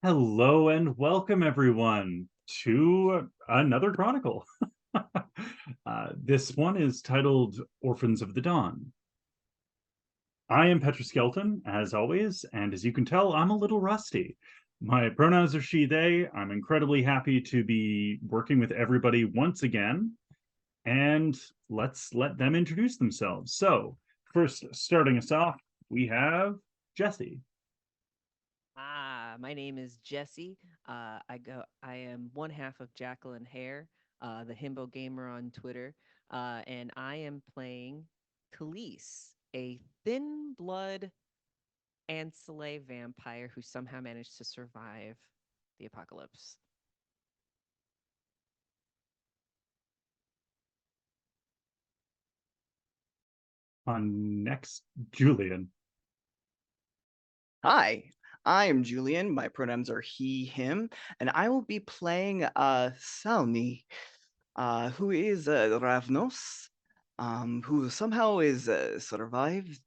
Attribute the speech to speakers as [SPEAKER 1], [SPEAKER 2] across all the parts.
[SPEAKER 1] Hello and welcome everyone to another Chronicle. This one is titled Orphans of the Dawn. I am Petra Skelton, as always, and as you can tell, I'm a little rusty. My pronouns are she, they. I'm incredibly happy to be working with everybody once again, and let's let them introduce themselves. So, first, starting us off, we have Jesse.
[SPEAKER 2] My name is Jesse. I am one half of Jacqueline Hare, the Himbo Gamer on Twitter, and I am playing Khalees, a thin blood Ancile vampire who somehow managed to survive the apocalypse.
[SPEAKER 1] On next, Julian.
[SPEAKER 3] Hi, I am Julian. My pronouns are he, him, and I will be playing Salni, who is Ravnos, who somehow is survived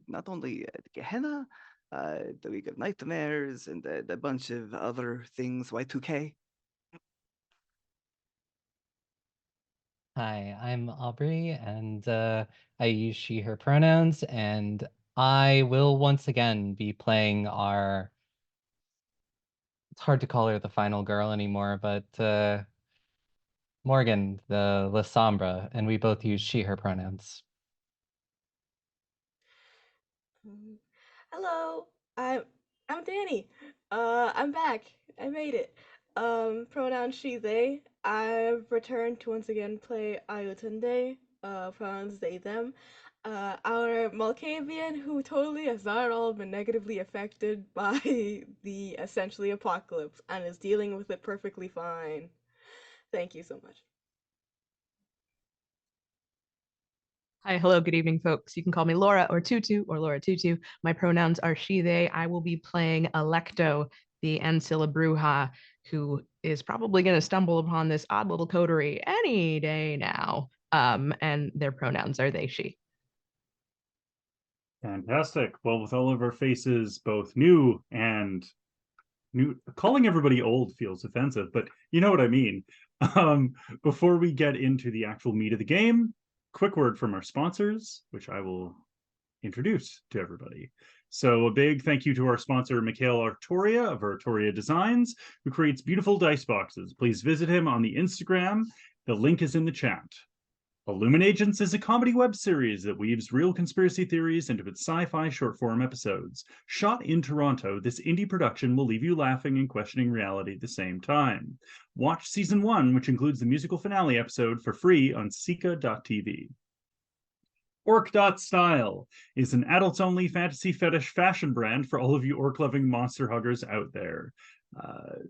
[SPEAKER 3] not only Gehenna, the League of Nightmares, and a bunch of other things, Y2K.
[SPEAKER 4] Hi, I'm Aubrey, and I use she, her pronouns, and I will once again be playing our. It's hard to call her the final girl anymore, but Morgan, the La Sombra, and we both use she, her pronouns.
[SPEAKER 5] Mhm. Hello, I'm Danny. I'm back. I made it. Pronoun she they. I've returned to once again play Ayotunde. Pronouns they them. Our Malkavian who totally has not at all been negatively affected by the essentially apocalypse and is dealing with it perfectly fine. Thank you so much.
[SPEAKER 6] Hi, hello, good evening, folks. You can call me Laura or Tutu or Laura Tutu. My pronouns are she, they. I will be playing Electo, the Ancilla Bruja, who is probably going to stumble upon this odd little coterie any day now. And their pronouns are they, she.
[SPEAKER 1] Fantastic. Well, with all of our faces both new and new, calling everybody old feels offensive, but you know what I mean. Um, Before we get into the actual meat of the game, quick word from our sponsors, which I will introduce to everybody. So a big thank you to our sponsor, Mikhail Artoria of Artoria Designs, who creates beautiful dice boxes. Please visit him on the Instagram. The link is in the chat. Illuminagents is a comedy web series that weaves real conspiracy theories into its sci-fi short-form episodes. Shot in Toronto, this indie production will leave you laughing and questioning reality at the same time. Watch season 1, which includes the musical finale episode, for free on Sika.tv. Orc.style is an adults-only fantasy fetish fashion brand for all of you orc-loving monster huggers out there.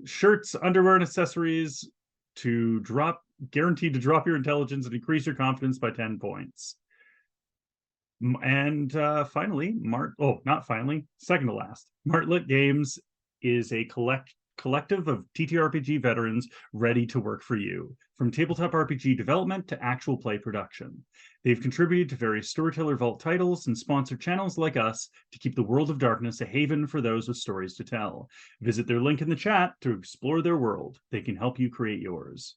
[SPEAKER 1] Shirts, underwear, and accessories to drop guaranteed to drop your intelligence and increase your confidence by 10 points. And finally, not finally, second to last, Martlet Games is a collective of TTRPG veterans ready to work for you, from tabletop RPG development to actual play production. They've contributed to various Storyteller Vault titles and sponsored channels like us to keep the world of darkness a haven for those with stories to tell. Visit their link in the chat to explore their world. They can help you create yours.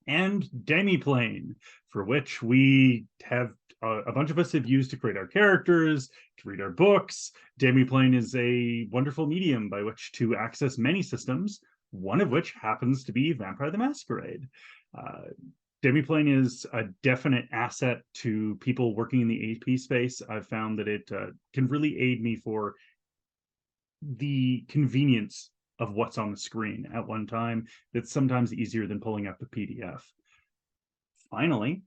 [SPEAKER 1] And Demiplane, for which we have a bunch of us have used to create our characters, to read our books. Demiplane is a wonderful medium by which to access many systems, one of which happens to be Vampire the Masquerade. Uh, Demiplane is a definite asset to people working in the AP space. I've found that it can really aid me for the convenience of what's on the screen at one time. That's sometimes easier than pulling up a PDF. Finally,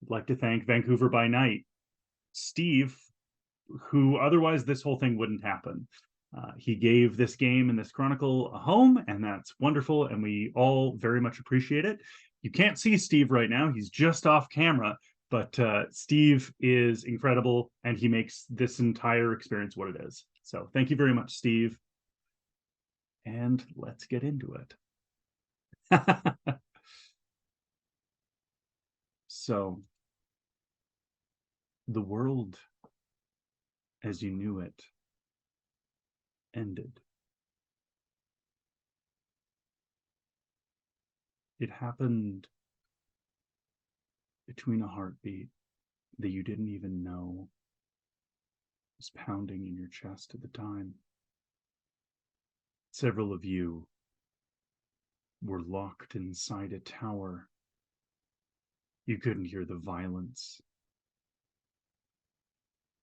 [SPEAKER 1] I'd like to thank Vancouver by Night, Steve, who otherwise this whole thing wouldn't happen. He gave this game and this chronicle a home, and that's wonderful, and we all very much appreciate it. You can't see Steve right now, he's just off camera, but Steve is incredible, and he makes this entire experience what it is. So thank you very much, Steve. And let's get into it. So, the world as you knew it ended. It happened between a heartbeat that you didn't even know was pounding in your chest at the time. Several of you were locked inside a tower. You couldn't hear the violence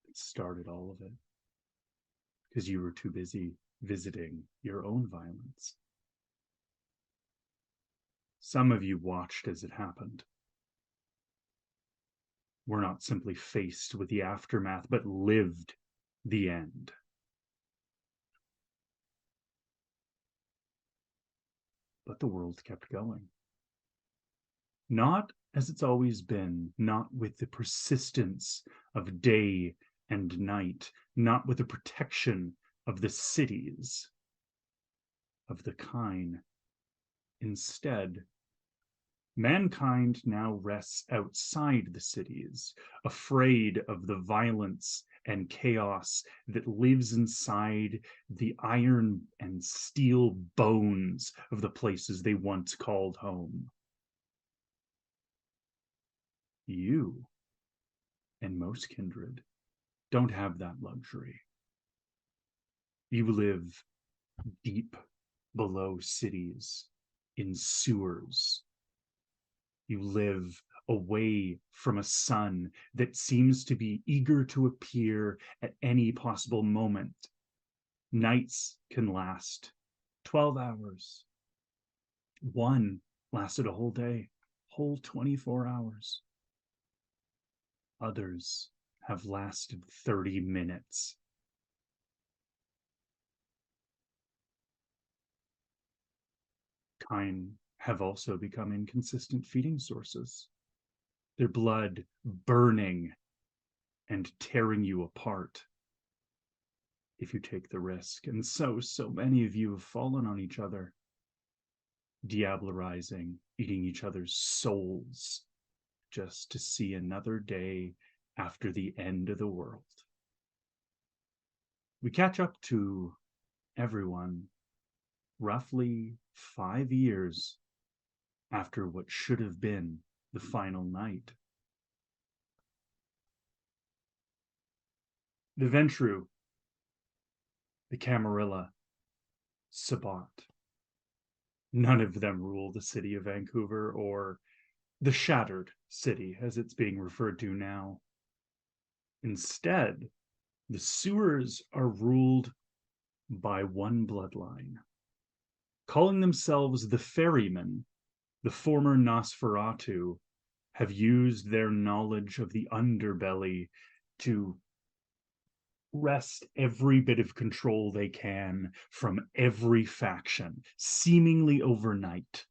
[SPEAKER 1] that started all of it because you were too busy visiting your own violence. Some of you watched as it happened. Were not simply faced with the aftermath, but lived the end. But the world kept going. Not as it's always been, not with the persistence of day and night, not with the protection of the cities, of the kind. Instead, mankind now rests outside the cities, afraid of the violence and chaos that lives inside the iron and steel bones of the places they once called home. You and most kindred don't have that luxury. You live deep below cities, in sewers. You live away from a sun that seems to be eager to appear at any possible moment. Nights can last 12 hours. One lasted a whole day, whole 24 hours. Others have lasted 30 minutes. Kine have also become inconsistent feeding sources. Their blood burning and tearing you apart if you take the risk. And so many of you have fallen on each other, diablerizing, eating each other's souls, just to see another day after the end of the world. We catch up to everyone roughly 5 years after what should have been the final night. The Ventru, the Camarilla, Sabat, none of them rule the city of Vancouver, or the Shattered City, as it's being referred to now. Instead, the sewers are ruled by one bloodline. Calling themselves the Ferrymen, the former Nosferatu have used their knowledge of the underbelly to wrest every bit of control they can from every faction, seemingly overnight.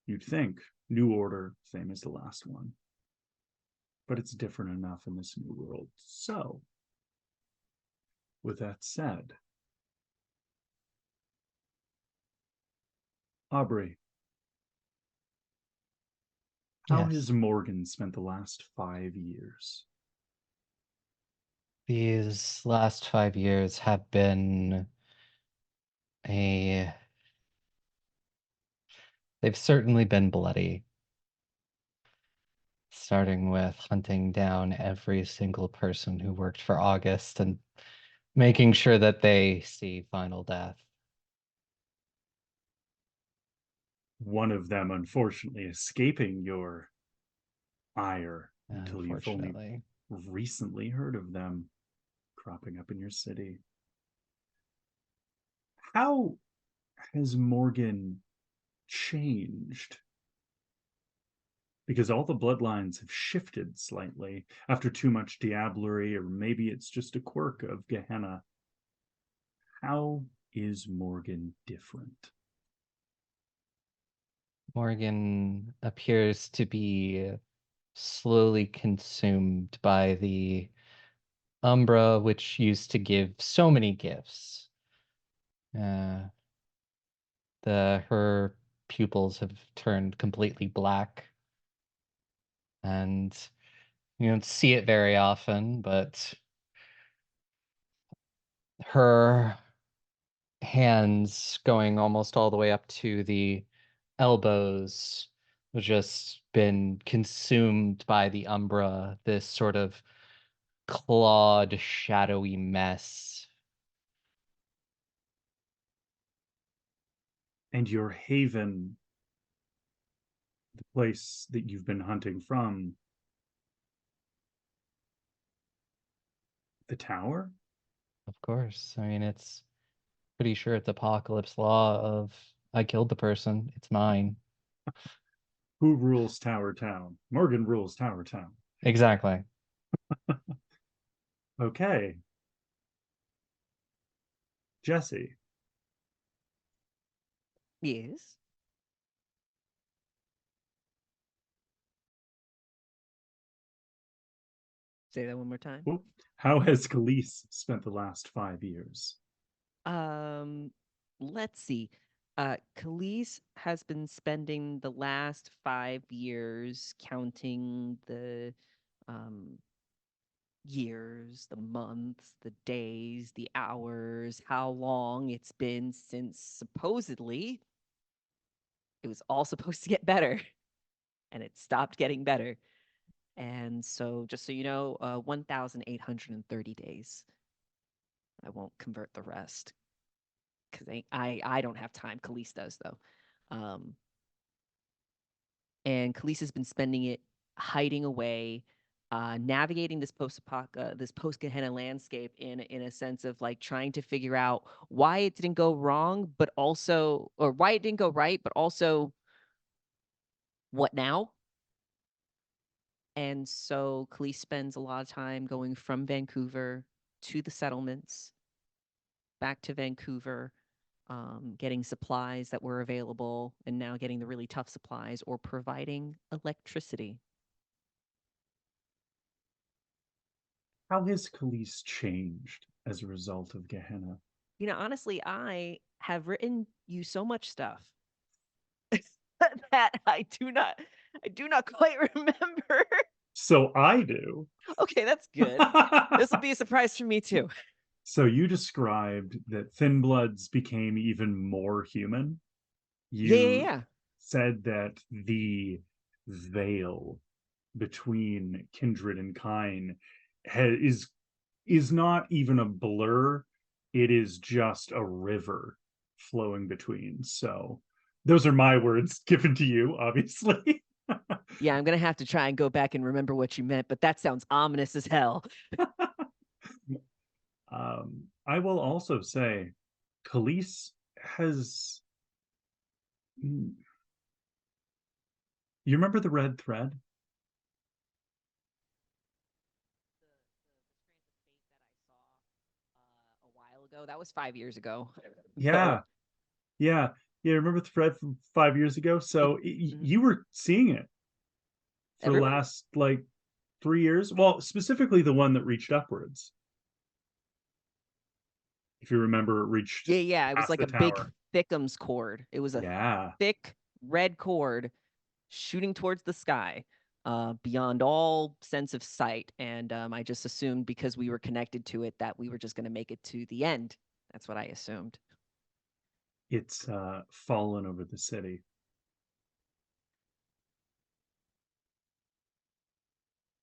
[SPEAKER 1] You'd think New Order, same as the last one. But it's different enough in this new world. So, with that said, Aubrey, how
[SPEAKER 4] Yes.
[SPEAKER 1] has Morgan spent the last 5 years?
[SPEAKER 4] These last 5 years have been they've certainly been bloody. Starting with hunting down every single person who worked for August and making sure that they see final death.
[SPEAKER 1] One of them, unfortunately, escaping your ire until you've only
[SPEAKER 4] Unfortunately.
[SPEAKER 1] recently heard of them cropping up in your city. How has Morgan changed? Because all the bloodlines have shifted slightly after too much diablerie, or maybe it's just a quirk of Gehenna. How is Morgan different?
[SPEAKER 4] Morgan appears to be slowly consumed by the Umbra, which used to give so many gifts. Her pupils have turned completely black, and you don't see it very often, but her hands going almost all the way up to the elbows, just been consumed by the umbra, this sort of clawed, shadowy mess.
[SPEAKER 1] And your haven, the place that you've been hunting from, the tower?
[SPEAKER 4] Of course. I mean, it's pretty sure it's Apocalypse Law of I killed the person, it's mine.
[SPEAKER 1] Who rules Tower Town? Morgan rules Tower Town.
[SPEAKER 4] Exactly.
[SPEAKER 1] Okay. Jesse.
[SPEAKER 2] Yes. Say that one more time.
[SPEAKER 1] How has Khalees spent the last 5 years?
[SPEAKER 2] Let's see. Khalees has been spending the last 5 years counting the years, the months, the days, the hours, how long it's been since supposedly it was all supposed to get better and it stopped getting better. And so, just so you know, 1,830 days. I won't convert the rest because I don't have time. Khalees does though. And Khalees has been spending it hiding away, navigating this post Gehenna landscape in a sense of like trying to figure out why it didn't go wrong, but also or why it didn't go right, but also what now? And so Khalees spends a lot of time going from Vancouver to the settlements, back to Vancouver, getting supplies that were available, and now getting the really tough supplies or providing electricity.
[SPEAKER 1] How has Khalees changed as a result of Gehenna?
[SPEAKER 2] You know, honestly, I have written you so much stuff that I do not quite remember.
[SPEAKER 1] So I do.
[SPEAKER 2] Okay, that's good. This will be a surprise for me too.
[SPEAKER 1] So you described that Thin Bloods became even more human. You said that the veil between kindred and kind is not even a blur. It is just a river flowing between. So those are my words given to you, obviously.
[SPEAKER 2] Yeah, I'm gonna have to try and go back and remember what you meant, but that sounds ominous as hell.
[SPEAKER 1] I will also say Khalees has. You remember the red thread?
[SPEAKER 2] A while ago. That was 5 years ago.
[SPEAKER 1] Yeah. Yeah. Yeah. Remember the thread from 5 years ago? So you were seeing it for the last like 3 years. Well, specifically the one that reached upwards. If you remember, it reached
[SPEAKER 2] Yeah. It was like a big Thickums cord. It was a thick red cord shooting towards the sky, beyond all sense of sight. And I just assumed because we were connected to it that we were just going to make it to the end. That's what I assumed.
[SPEAKER 1] It's fallen over the city.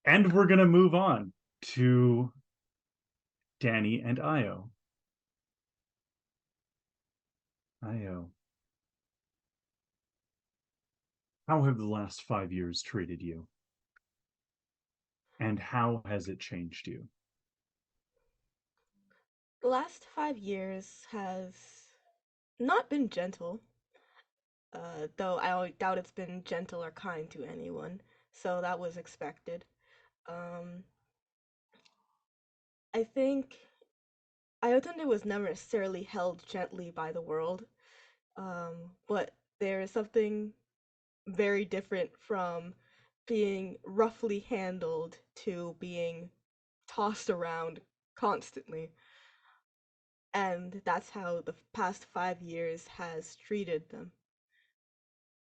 [SPEAKER 1] And we're going to move on to Danny and Io. Io. How have the last 5 years treated you? And how has it changed you?
[SPEAKER 5] The last 5 years has not been gentle, though I doubt it's been gentle or kind to anyone, so that was expected. I think Iotunde was never necessarily held gently by the world, but there is something very different from being roughly handled to being tossed around constantly. And that's how the past 5 years has treated them.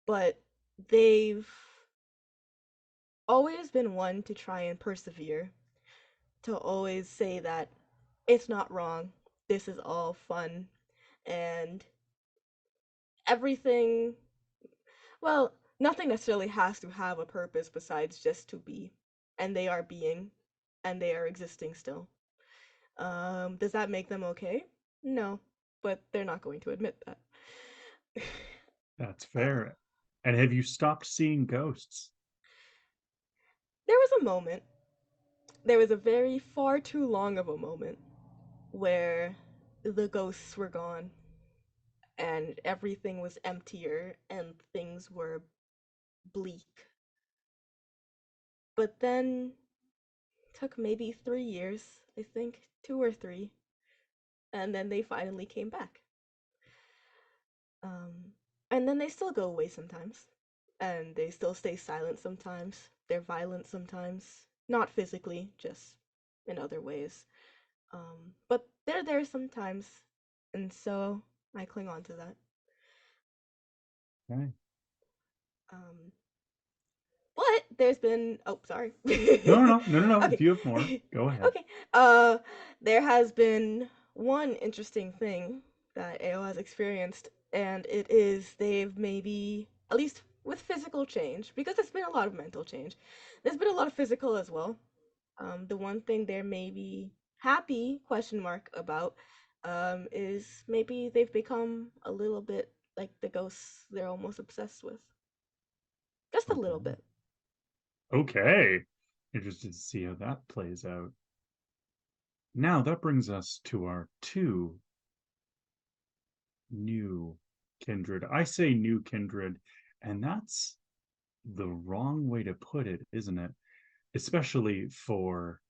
[SPEAKER 5] But they've always been one to try and persevere, to always say that it's not wrong, this is all fun, and everything, well, nothing necessarily has to have a purpose besides just to be. And they are being, and they are existing still. Does that make them okay? No, but they're not going to admit that.
[SPEAKER 1] That's fair. And have you stopped seeing ghosts?
[SPEAKER 5] There was a moment, there was a very far too long of a moment where the ghosts were gone and everything was emptier and things were bleak. But then took maybe 3 years, I think, 2 or 3, and then they finally came back. Um, and then they still go away sometimes, and they still stay silent sometimes. They're violent sometimes, not physically, just in other ways. But they're there sometimes, and so I cling on to that.
[SPEAKER 1] Okay.
[SPEAKER 5] Um, but there's been sorry.
[SPEAKER 1] No.
[SPEAKER 5] Okay.
[SPEAKER 1] If you have more, go ahead.
[SPEAKER 5] Okay. There has been one interesting thing that AO has experienced, and it is they've maybe, at least with physical change, because there's been a lot of mental change. There's been a lot of physical as well. The one thing they're maybe happy question mark about is maybe they've become a little bit like the ghosts they're almost obsessed with. Just a little
[SPEAKER 1] Okay.
[SPEAKER 5] bit.
[SPEAKER 1] Okay. Interested to see how that plays out. Now that brings us to our 2 new kindred. I say new kindred, and that's the wrong way to put it, isn't it? Especially for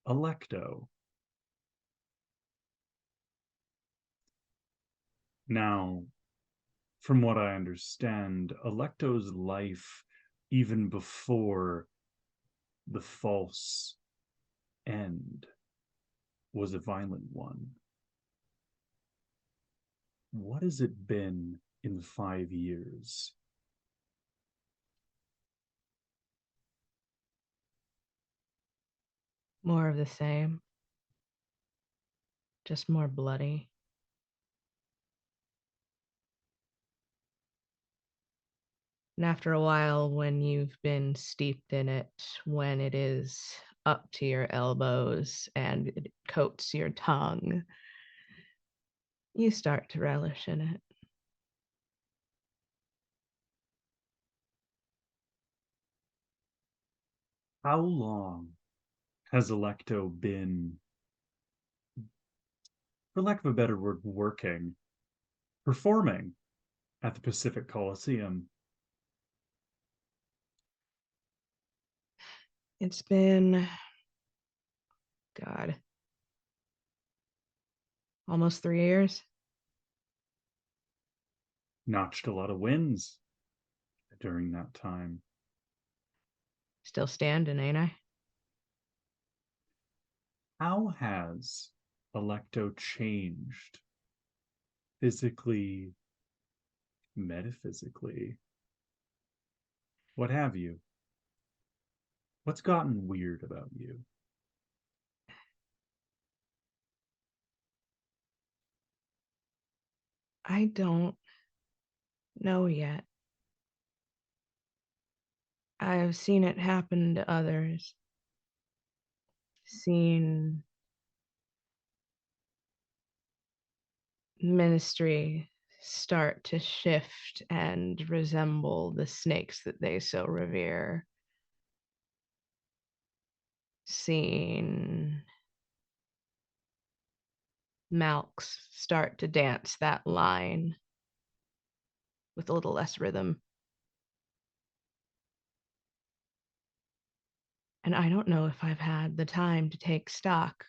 [SPEAKER 1] Electo. Now, from what I understand, Electo's life, even before the false end, was a violent one. What has it been in the 5 years?
[SPEAKER 6] More of the same, just more bloody. And after a while, when you've been steeped in it, when it is up to your elbows and it coats your tongue, you start to relish in it.
[SPEAKER 1] How long has Electo been, for lack of a better word, working, performing at the Pacific Coliseum?
[SPEAKER 6] It's been, God, almost 3 years.
[SPEAKER 1] Notched a lot of wins during that time.
[SPEAKER 6] Still standing, ain't I?
[SPEAKER 1] How has Electo changed physically, metaphysically, what have you? What's gotten weird about you?
[SPEAKER 6] I don't know yet. I've seen it happen to others, seen ministry start to shift and resemble the snakes that they so revere, seen Malks start to dance that line with a little less rhythm. And I don't know if I've had the time to take stock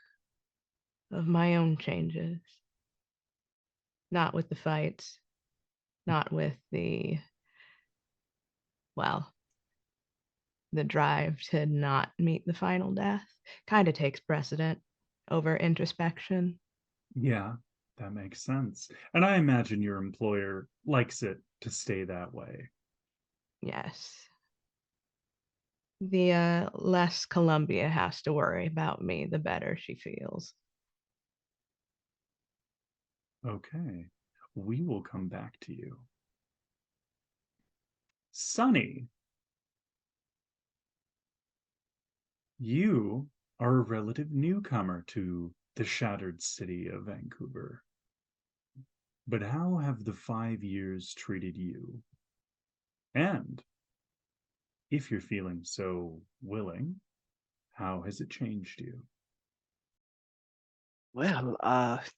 [SPEAKER 6] of my own changes. Not with the fights, not with well, the drive to not meet the final death kind of takes precedent over introspection.
[SPEAKER 1] Yeah, that makes sense. And I imagine your employer likes it to stay that way.
[SPEAKER 6] Yes. The less Columbia has to worry about me, the better she feels.
[SPEAKER 1] Okay. We will come back to you. Sunny, you are a relative newcomer to the shattered city of Vancouver. But how have the 5 years treated you? And if you're feeling so willing, how has it changed you?
[SPEAKER 3] Well,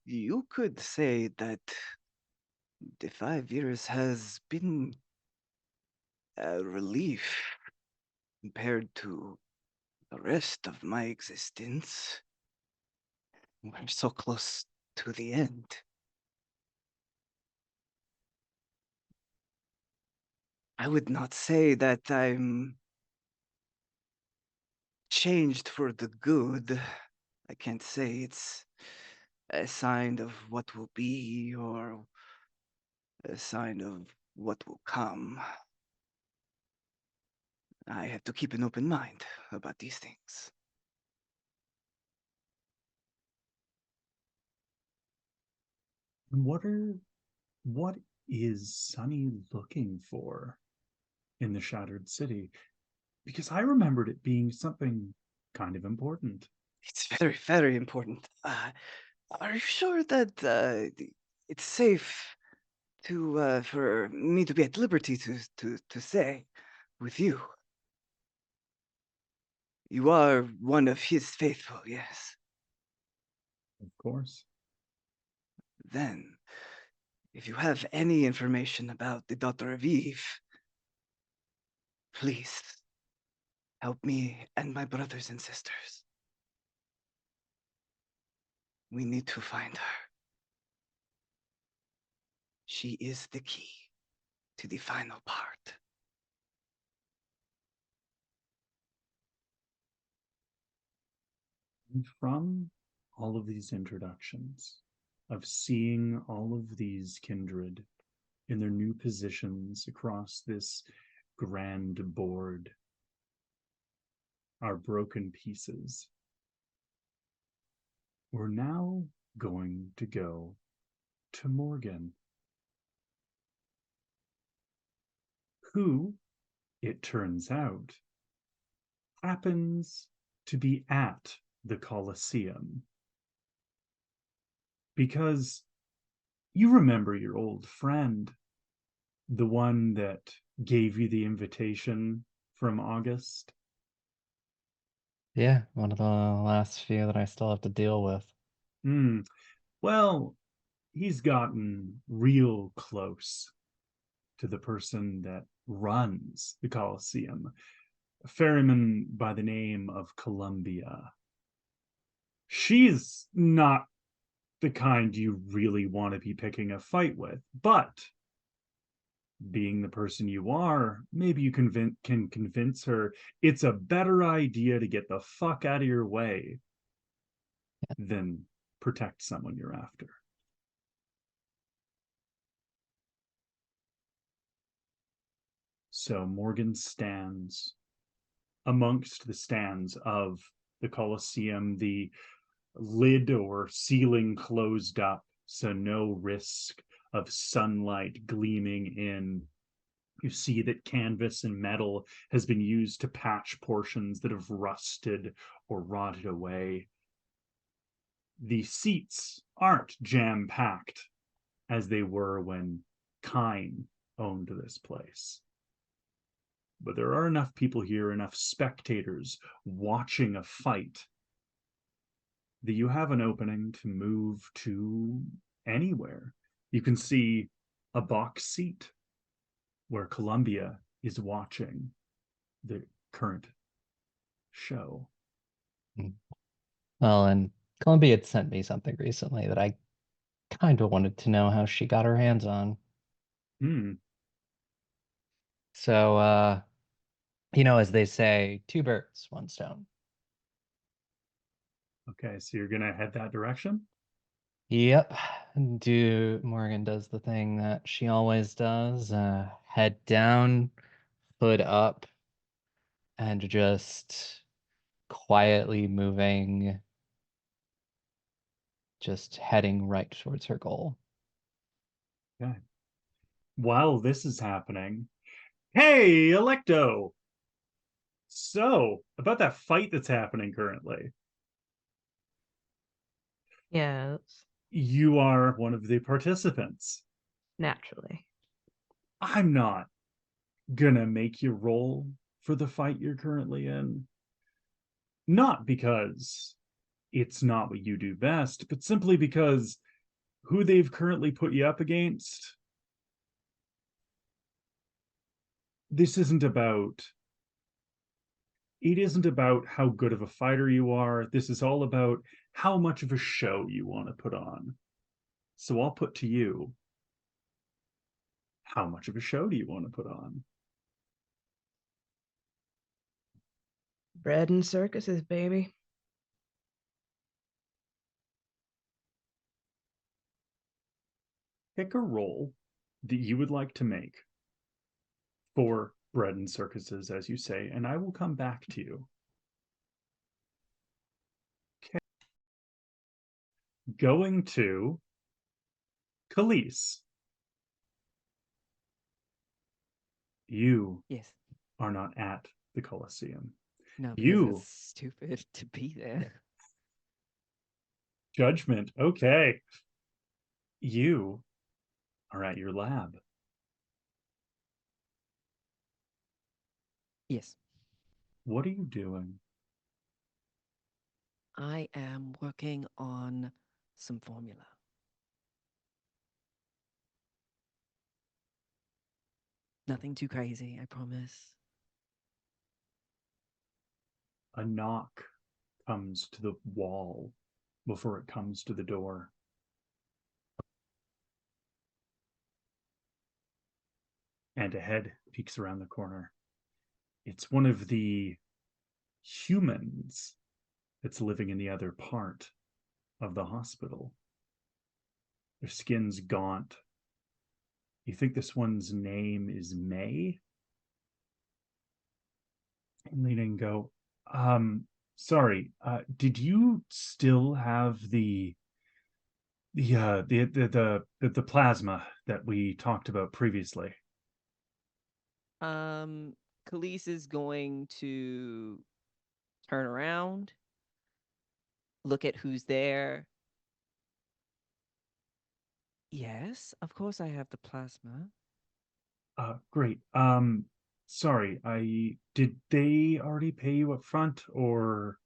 [SPEAKER 3] you could say that the 5 years has been a relief compared to the rest of my existence. We're so close to the end. I would not say that I'm changed for the good. I can't say it's a sign of what will be or a sign of what will come. I have to keep an open mind about these things.
[SPEAKER 1] What is Sunny looking for in the shattered city? Because I remembered it being something kind of important.
[SPEAKER 3] It's very, very important. Are you sure that it's safe to for me to be at liberty to say with you? You are one of his faithful, yes.
[SPEAKER 1] Of course.
[SPEAKER 3] Then, if you have any information about the daughter of Eve, please help me and my brothers and sisters. We need to find her. She is the key to the final part.
[SPEAKER 1] And from all of these introductions, of seeing all of these kindred in their new positions across this grand board, our broken pieces, we're now going to go to Morgan, who, it turns out, happens to be at the Colosseum. Because you remember your old friend, the one that gave you the invitation from August?
[SPEAKER 4] Yeah, one of the last few that I still have to deal with.
[SPEAKER 1] Well, he's gotten real close to the person that runs the Colosseum, a ferryman by the name of Columbia. She's not the kind you really want to be picking a fight with, but being the person you are, maybe you can convince her it's a better idea to get the fuck out of your way than protect someone you're after. So Morgan stands amongst the stands of the Colosseum, the lid or ceiling closed up, so no risk of sunlight gleaming in. You see that canvas and metal has been used to patch portions that have rusted or rotted away. The seats aren't jam-packed as they were when Kine owned this place. But there are enough people here, enough spectators watching a fight, that you have an opening to move to anywhere. You can see a box seat where Columbia is watching the current show.
[SPEAKER 4] Well, and Columbia had sent me something recently that I kind of wanted to know how she got her hands on. So, as they say, 2 birds, 1 stone.
[SPEAKER 1] Okay, so you're gonna head that direction?
[SPEAKER 4] Yep. Morgan does the thing that she always does, head down, hood up, and just quietly moving, just heading right towards her goal.
[SPEAKER 1] Okay. While this is happening, hey, Electo! So, about that fight that's happening currently,
[SPEAKER 6] Yes,
[SPEAKER 1] you are one of the participants.
[SPEAKER 6] naturally.
[SPEAKER 1] I'm not gonna make you roll for the fight you're currently in. Not because it's not what you do best, but simply because who they've currently put you up against, this isn't about it isn't about how good of a fighter you are. This is all about how much of a show you want to put on. So I'll put to you, how much of a show do you want to put on?
[SPEAKER 6] Bread and circuses, baby.
[SPEAKER 1] Pick a role that you would like to make for bread and circuses, as you say, and I will come back to you. Okay. Going to Khalees. You
[SPEAKER 2] Yes.
[SPEAKER 1] are not at the Colosseum.
[SPEAKER 2] No, because
[SPEAKER 1] You,
[SPEAKER 2] it's stupid to be there.
[SPEAKER 1] judgment. Okay. You are at your lab.
[SPEAKER 2] Yes.
[SPEAKER 1] What are you doing?
[SPEAKER 2] I am working on some formula. Nothing too crazy, I promise.
[SPEAKER 1] A knock comes to the wall before it comes to the door. And a head peeks around the corner. It's one of the humans that's living in the other part of the hospital. Their skin's gaunt. You think this one's name is May? And lean in and go, sorry, did you still have the plasma that we talked about previously?
[SPEAKER 2] Khalees is going to turn around, look at who's there. Yes, of course I have the plasma.
[SPEAKER 1] Great. Sorry, did they already pay you up front or?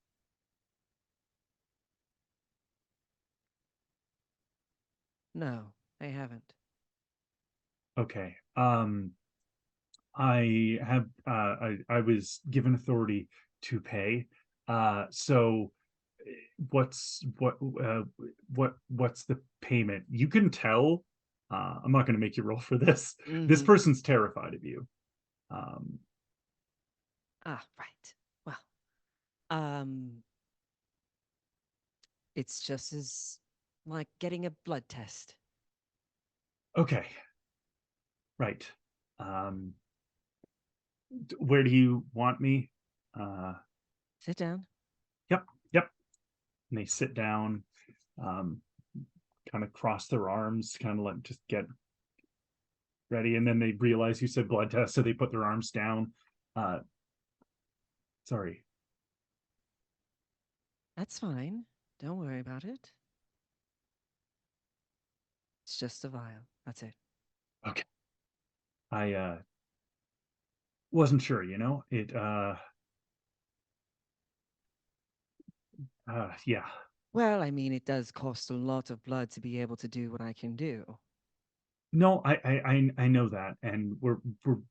[SPEAKER 2] No, I haven't.
[SPEAKER 1] Okay. I was given authority to pay. So what's the payment? You can tell. I'm not going to make you roll for this. This
[SPEAKER 2] Mm-hmm.
[SPEAKER 1] person's terrified of you.
[SPEAKER 2] Right. Well, it's just as like getting a blood test.
[SPEAKER 1] Okay. Right. Where do you want me?
[SPEAKER 2] Sit down.
[SPEAKER 1] Yep. Yep. And they sit down, kind of cross their arms, kind of like just get ready. And then they realize you said blood test, so they put their arms down. Sorry.
[SPEAKER 2] That's fine. Don't worry about it. It's just a vial. That's it.
[SPEAKER 1] Okay. I wasn't sure, it yeah.
[SPEAKER 2] Well, I mean, it does cost a lot of blood to be able to do what I can do.
[SPEAKER 1] No, I know that, and we're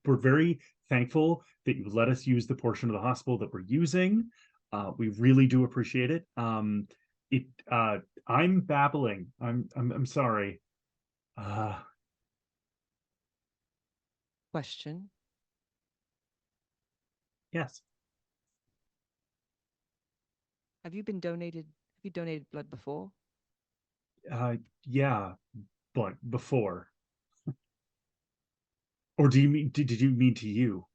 [SPEAKER 1] very thankful that you let us use the portion of the hospital that we're using. We really do appreciate it. It I'm babbling. I'm sorry.
[SPEAKER 2] Question.
[SPEAKER 1] Yes.
[SPEAKER 2] Have you donated blood before?
[SPEAKER 1] Yeah, but before. Or do you mean did you mean to you?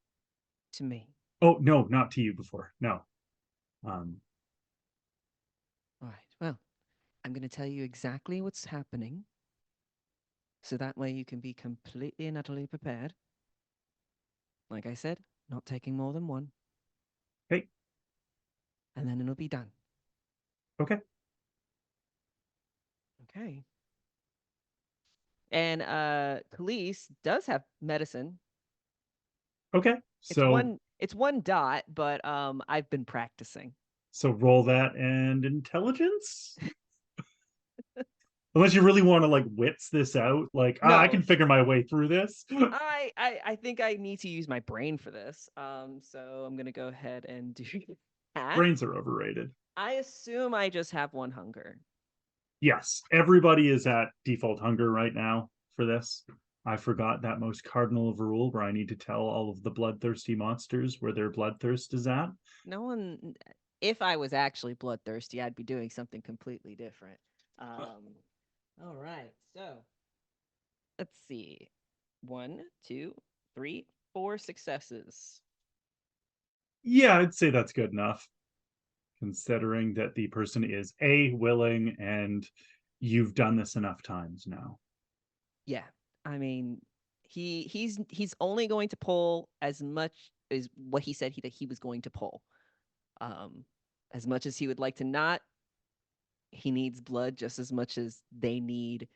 [SPEAKER 2] To me.
[SPEAKER 1] Oh, no, not to you before. No.
[SPEAKER 2] All right. Well, I'm going to tell you exactly what's happening. so that way you can be completely and utterly prepared. Like I said, not taking more than one.
[SPEAKER 1] Okay.
[SPEAKER 2] And then it'll be done.
[SPEAKER 1] Okay.
[SPEAKER 2] Okay. And Khalees does have medicine.
[SPEAKER 1] Okay.
[SPEAKER 2] It's one dot, but I've been practicing.
[SPEAKER 1] So roll that and intelligence. Unless you really want to like wits this out, like I
[SPEAKER 2] No.
[SPEAKER 1] can figure my way through this.
[SPEAKER 2] I think I need to use my brain for this. So I'm gonna go ahead and do that.
[SPEAKER 1] Brains are overrated.
[SPEAKER 2] I assume I just have one hunger.
[SPEAKER 1] Yes, everybody is at default hunger right now for this. I forgot that most cardinal of a rule where I need to tell all of the bloodthirsty monsters where their bloodthirst is at.
[SPEAKER 2] No one. If I was actually bloodthirsty, I'd be doing something completely different. All right. So let's see. 1, 2, 3, 4 successes.
[SPEAKER 1] Yeah, I'd say that's good enough, considering that the person is willing and you've done this enough times now.
[SPEAKER 2] Yeah, I mean, he's only going to pull as much as what he said that he was going to pull. As much as he would like to not, he needs blood just as much as they need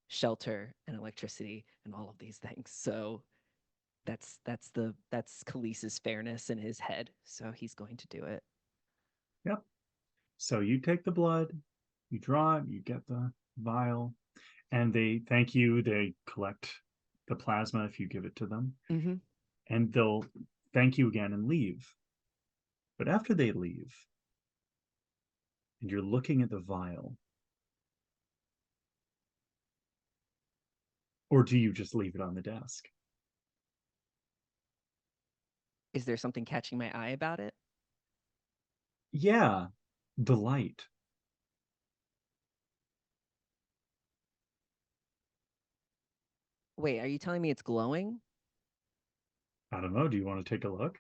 [SPEAKER 2] shelter and electricity and all of these things. So that's Khalees's fairness in his head. So he's going to do it.
[SPEAKER 1] Yep. So you take the blood, you draw it, you get the vial, and they thank you. They collect the plasma if you give it to them, and they'll thank you again and leave. But after they leave, and you're looking at the vial, or do you just leave it on the desk?
[SPEAKER 2] Is there something catching my eye about it?
[SPEAKER 1] Yeah, the light.
[SPEAKER 2] Wait, are you telling me it's glowing?
[SPEAKER 1] I don't know. Do you want to take a look?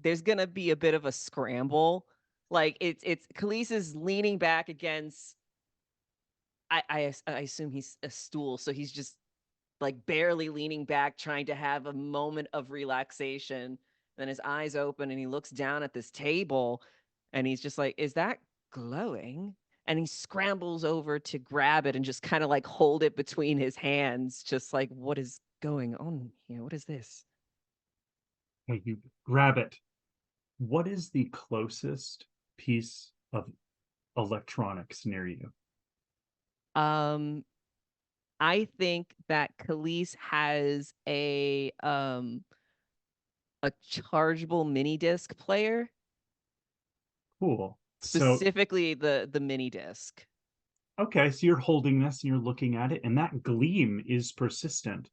[SPEAKER 2] There's gonna be a bit of a scramble. Like it's Khalees is leaning back against. I assume he's a stool, so he's just like barely leaning back, trying to have a moment of relaxation. Then his eyes open and he looks down at this table, and he's just like, "Is that glowing?" And he scrambles over to grab it and just kind of like hold it between his hands, just like, "What is going on here? What is this?"
[SPEAKER 1] Hey, you grab it. What is the closest piece of electronics near you?
[SPEAKER 2] Um, I think that Khalees has a chargeable mini disc player,
[SPEAKER 1] Cool. So,
[SPEAKER 2] specifically the mini disc.
[SPEAKER 1] okay, so you're holding this and you're looking at it, and that gleam is persistent.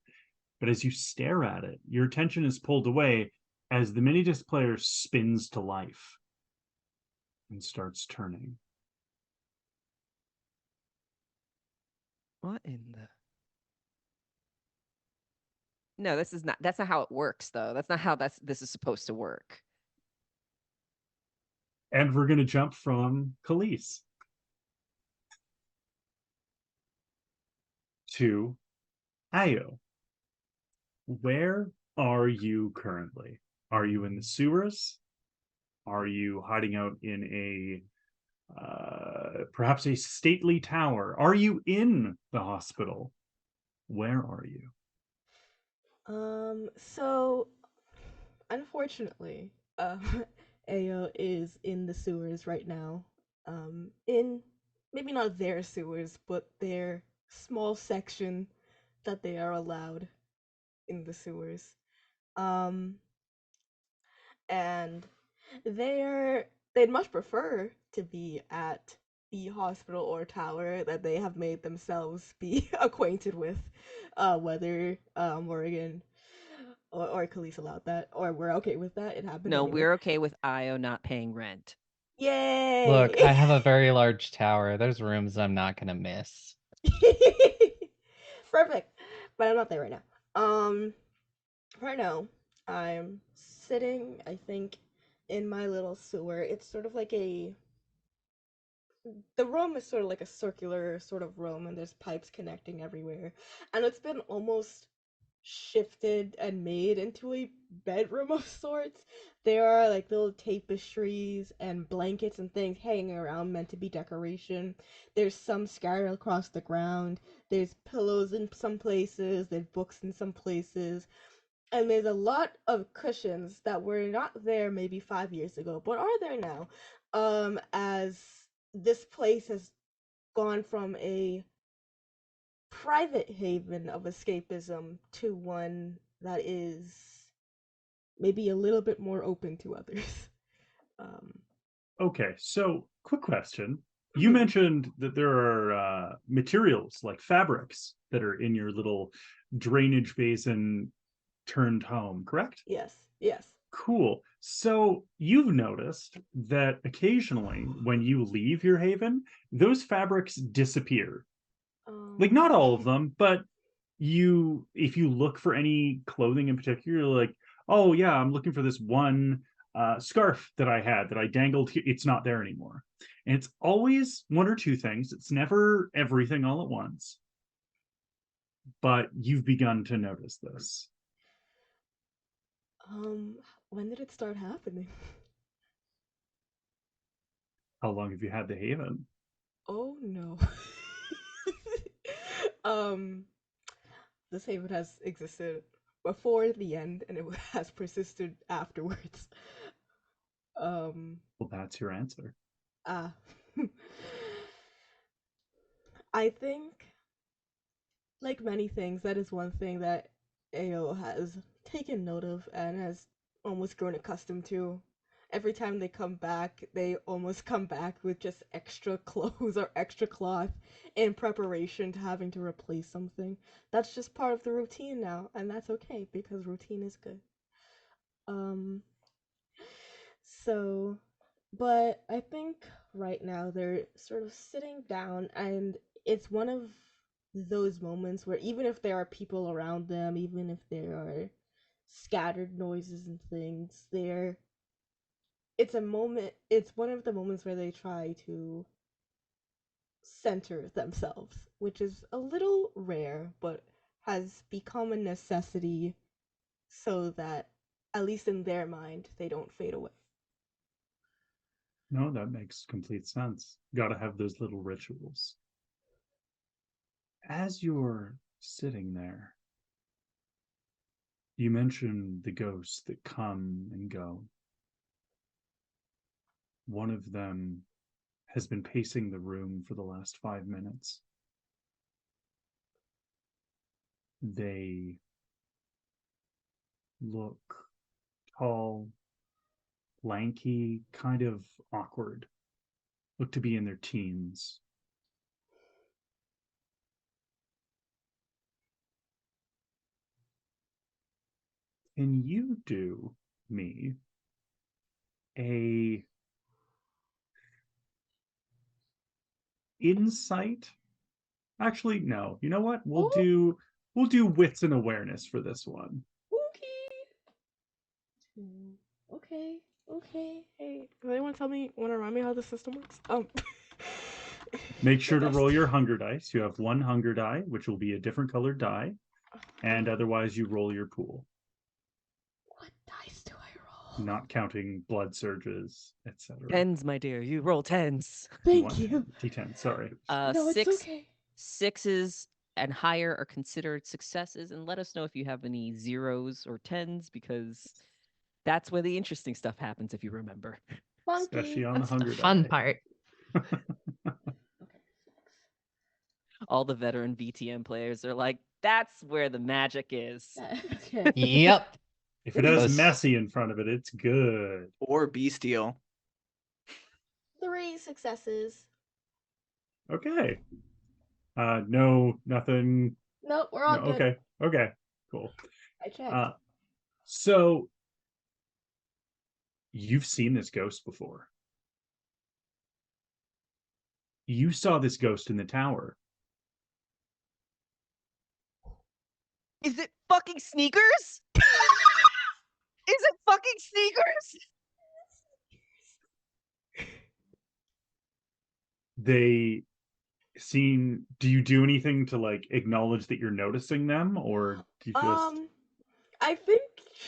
[SPEAKER 1] But as you stare at it, your attention is pulled away as the mini disc player spins to life and starts turning.
[SPEAKER 2] What in the? No, that's not how it works though. That's not how this is supposed to work.
[SPEAKER 1] And we're going to jump from Khalees to Ayo. Where are you currently? Are you in the sewers? Are you hiding out in a perhaps a stately tower? Are you in the hospital? Where are you?
[SPEAKER 5] So unfortunately, Ayo is in the sewers right now. In maybe not their sewers, but their small section that they are allowed in the sewers. Um, and they'd much prefer to be at the hospital or tower that they have made themselves be acquainted with, whether Morgan or Khalees allowed that, or we're okay with that. It happened
[SPEAKER 2] No,
[SPEAKER 5] anyway.
[SPEAKER 2] we're okay with Io not paying rent.
[SPEAKER 5] Yay!
[SPEAKER 4] Look, I have a very large tower. There's rooms I'm not gonna miss.
[SPEAKER 5] Perfect. But I'm not there right now. Right now, I'm sitting, I think, in my little sewer. It's sort of like a the room is sort of like a circular sort of room, and there's pipes connecting everywhere, and it's been almost shifted and made into a bedroom of sorts. There are like little tapestries and blankets and things hanging around meant to be decoration. There's some scattered across the ground. There's pillows in some places, there's books in some places, and there's a lot of cushions that were not there maybe 5 years ago, but are there now. As this place has gone from a private haven of escapism to one that is maybe a little bit more open to others. Um,
[SPEAKER 1] Okay, so quick question. You
[SPEAKER 5] Mhm.
[SPEAKER 1] mentioned that there are materials like fabrics that are in your little drainage basin turned home, correct?
[SPEAKER 5] yes, yes.
[SPEAKER 1] Cool. So you've noticed that occasionally when you leave your haven, those fabrics disappear. Like not all of them, but if you look for any clothing in particular, you're like, oh yeah, I'm looking for this one scarf that I had that I dangled here. It's not there anymore. And it's always one or two things. It's never everything all at once. But you've begun to notice this.
[SPEAKER 5] When did it start happening?
[SPEAKER 1] How long have you had the haven?
[SPEAKER 5] Oh no. um, this haven has existed before the end, and it has persisted afterwards.
[SPEAKER 1] Well, that's your answer.
[SPEAKER 5] Ah. I think, like many things, that is one thing that AO has taken note of and has almost grown accustomed to. Every time they come back, they almost come back with just extra clothes or extra cloth in preparation to having to replace something. That's just part of the routine now, and that's okay because routine is good. Um, so, but I think right now they're sort of sitting down, and it's one of those moments where even if there are people around them, even if there are scattered noises and things, it's one of the moments where they try to center themselves, which is a little rare, but has become a necessity so that, at least in their mind, they don't fade away.
[SPEAKER 1] No, that makes complete sense. Got to have those little rituals. As you're sitting there, you mentioned the ghosts that come and go. One of them has been pacing the room for the last 5 minutes. They look tall, lanky, kind of awkward. Look to be in their teens. Can you do me a insight? Actually, no. You know what? We'll do wits and awareness for this one.
[SPEAKER 5] Okay. Okay. Hey, does anyone want to remind me how the system works?
[SPEAKER 1] Make sure to
[SPEAKER 5] Best.
[SPEAKER 1] roll your hunger dice. You have one hunger die, which will be a different colored die, and otherwise you roll your pool,
[SPEAKER 5] What dice do I roll?
[SPEAKER 1] not counting blood surges, etc.
[SPEAKER 2] Tens, my dear. You roll tens.
[SPEAKER 5] Thank you.
[SPEAKER 1] D10, sorry.
[SPEAKER 5] No, it's okay.
[SPEAKER 2] Sixes and higher are considered successes, and let us know if you have any zeros or tens, because that's where the interesting stuff happens, if you remember.
[SPEAKER 1] Especially
[SPEAKER 5] Funky.
[SPEAKER 1] on the
[SPEAKER 6] That's
[SPEAKER 1] hunger
[SPEAKER 6] the fun
[SPEAKER 1] die.
[SPEAKER 6] part.
[SPEAKER 5] Okay.
[SPEAKER 2] All the veteran VTM players are like, that's where the magic is.
[SPEAKER 5] Okay.
[SPEAKER 4] Yep.
[SPEAKER 1] If it has
[SPEAKER 4] Those-
[SPEAKER 1] messy in front of it, it's good.
[SPEAKER 3] Or bestial.
[SPEAKER 5] 3 successes.
[SPEAKER 1] Okay. No, nothing.
[SPEAKER 5] Nope, we're all
[SPEAKER 1] No,
[SPEAKER 5] good.
[SPEAKER 1] okay, cool.
[SPEAKER 5] I checked.
[SPEAKER 1] So you've seen this ghost before. You saw this ghost in the tower.
[SPEAKER 2] Is it fucking sneakers? Is it fucking sneakers?
[SPEAKER 1] they do you do anything to like acknowledge that you're noticing them, or do you just
[SPEAKER 5] I think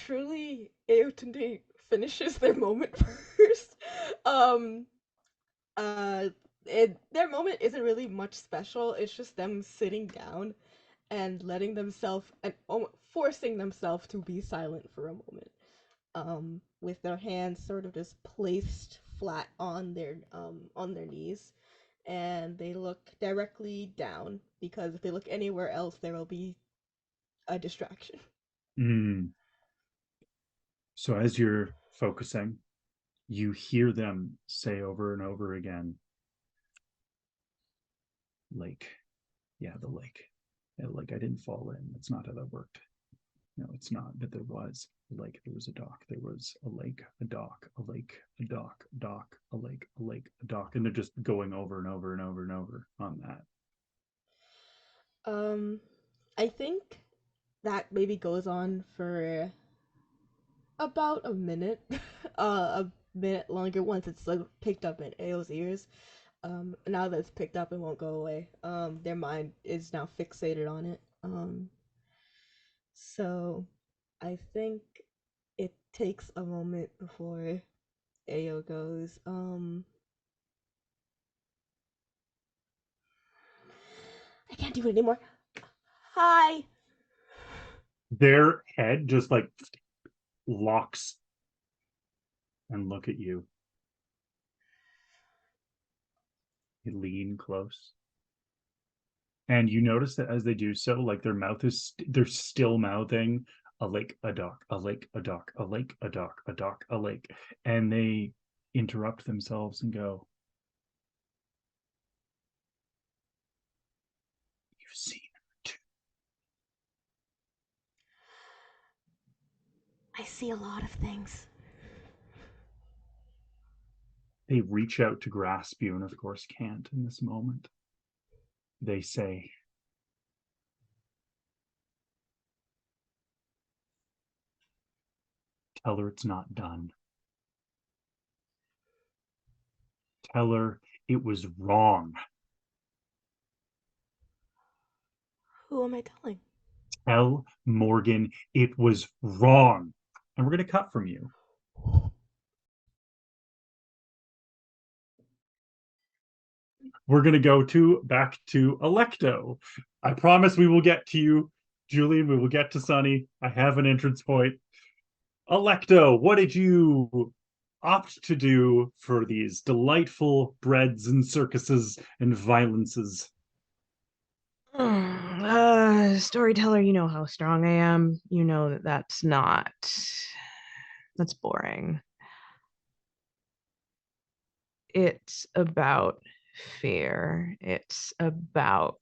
[SPEAKER 5] truly Aotende finishes their moment first. Um, their moment isn't really much special. It's just them sitting down and letting themselves and forcing themselves to be silent for a moment. With their hands sort of just placed flat on their knees, and they look directly down because if they look anywhere else, there will be a distraction.
[SPEAKER 1] So as you're focusing, you hear them say over and over again, lake. Yeah, the lake. Yeah, like I didn't fall in. That's not how that worked. No, it's not. But there was a lake. There was a dock. There was a lake, a dock, a lake, a dock, dock, a lake, a dock. And they're just going over and over and over and over on that.
[SPEAKER 5] I think that maybe goes on for about a minute, a minute longer once it's like picked up in Ao's ears. Now that it's picked up, it won't go away. Their mind is now fixated on it. So I think it takes a moment before Ao goes, I can't do it anymore. Hi.
[SPEAKER 1] Their head just like locks and look at you. You lean close. And you notice that as they do so, like their mouth is, they're still mouthing a lake, a dock, a lake, a dock, a lake, a dock, a dock, a lake. And they interrupt themselves and go, you've seen her too.
[SPEAKER 5] I see a lot of things.
[SPEAKER 1] They reach out to grasp you and of course can't in this moment. They say, tell her it's not done. Tell her it was wrong.
[SPEAKER 5] Who am I telling?
[SPEAKER 1] Tell Morgan it was wrong. And we're going to cut from you. We're going to go back to Electo. I promise we will get to you, Julian. We will get to Sunny. I have an entrance point. Electo, what did you opt to do for these delightful breads and circuses and violences?
[SPEAKER 6] Storyteller, you know how strong I am. You know that that's boring. It's about fear. It's about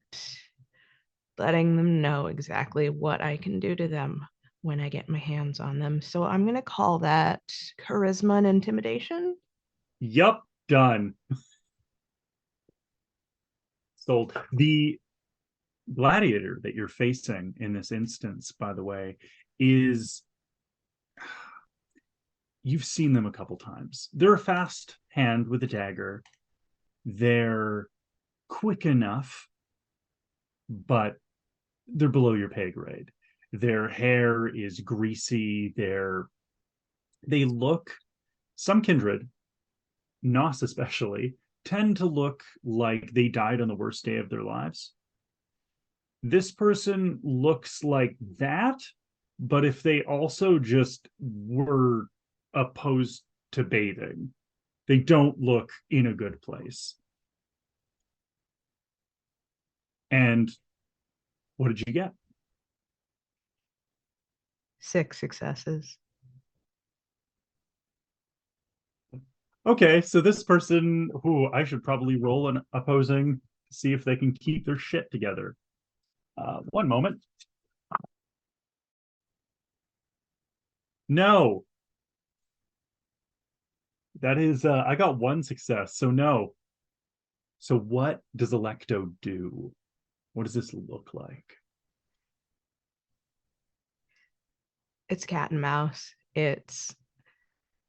[SPEAKER 6] letting them know exactly what I can do to them when I get my hands on them. So I'm going to call that charisma and intimidation.
[SPEAKER 1] Yup, done. Sold. The gladiator that you're facing in this instance, by the way, is, you've seen them a couple times. They're a fast hand with a dagger. They're quick enough, but they're below your pay grade. Their hair is greasy. They look, some kindred, Nos especially, tend to look like they died on the worst day of their lives. This person looks like that, but if they also just were opposed to bathing, they don't look in a good place. And what did you get?
[SPEAKER 6] 6 successes.
[SPEAKER 1] Okay, so this person, who I should probably roll an opposing to see if they can keep their shit together. One moment. No. That is, I got 1 success, so no. So what does Electo do? What does this look like?
[SPEAKER 6] It's cat and mouse. It's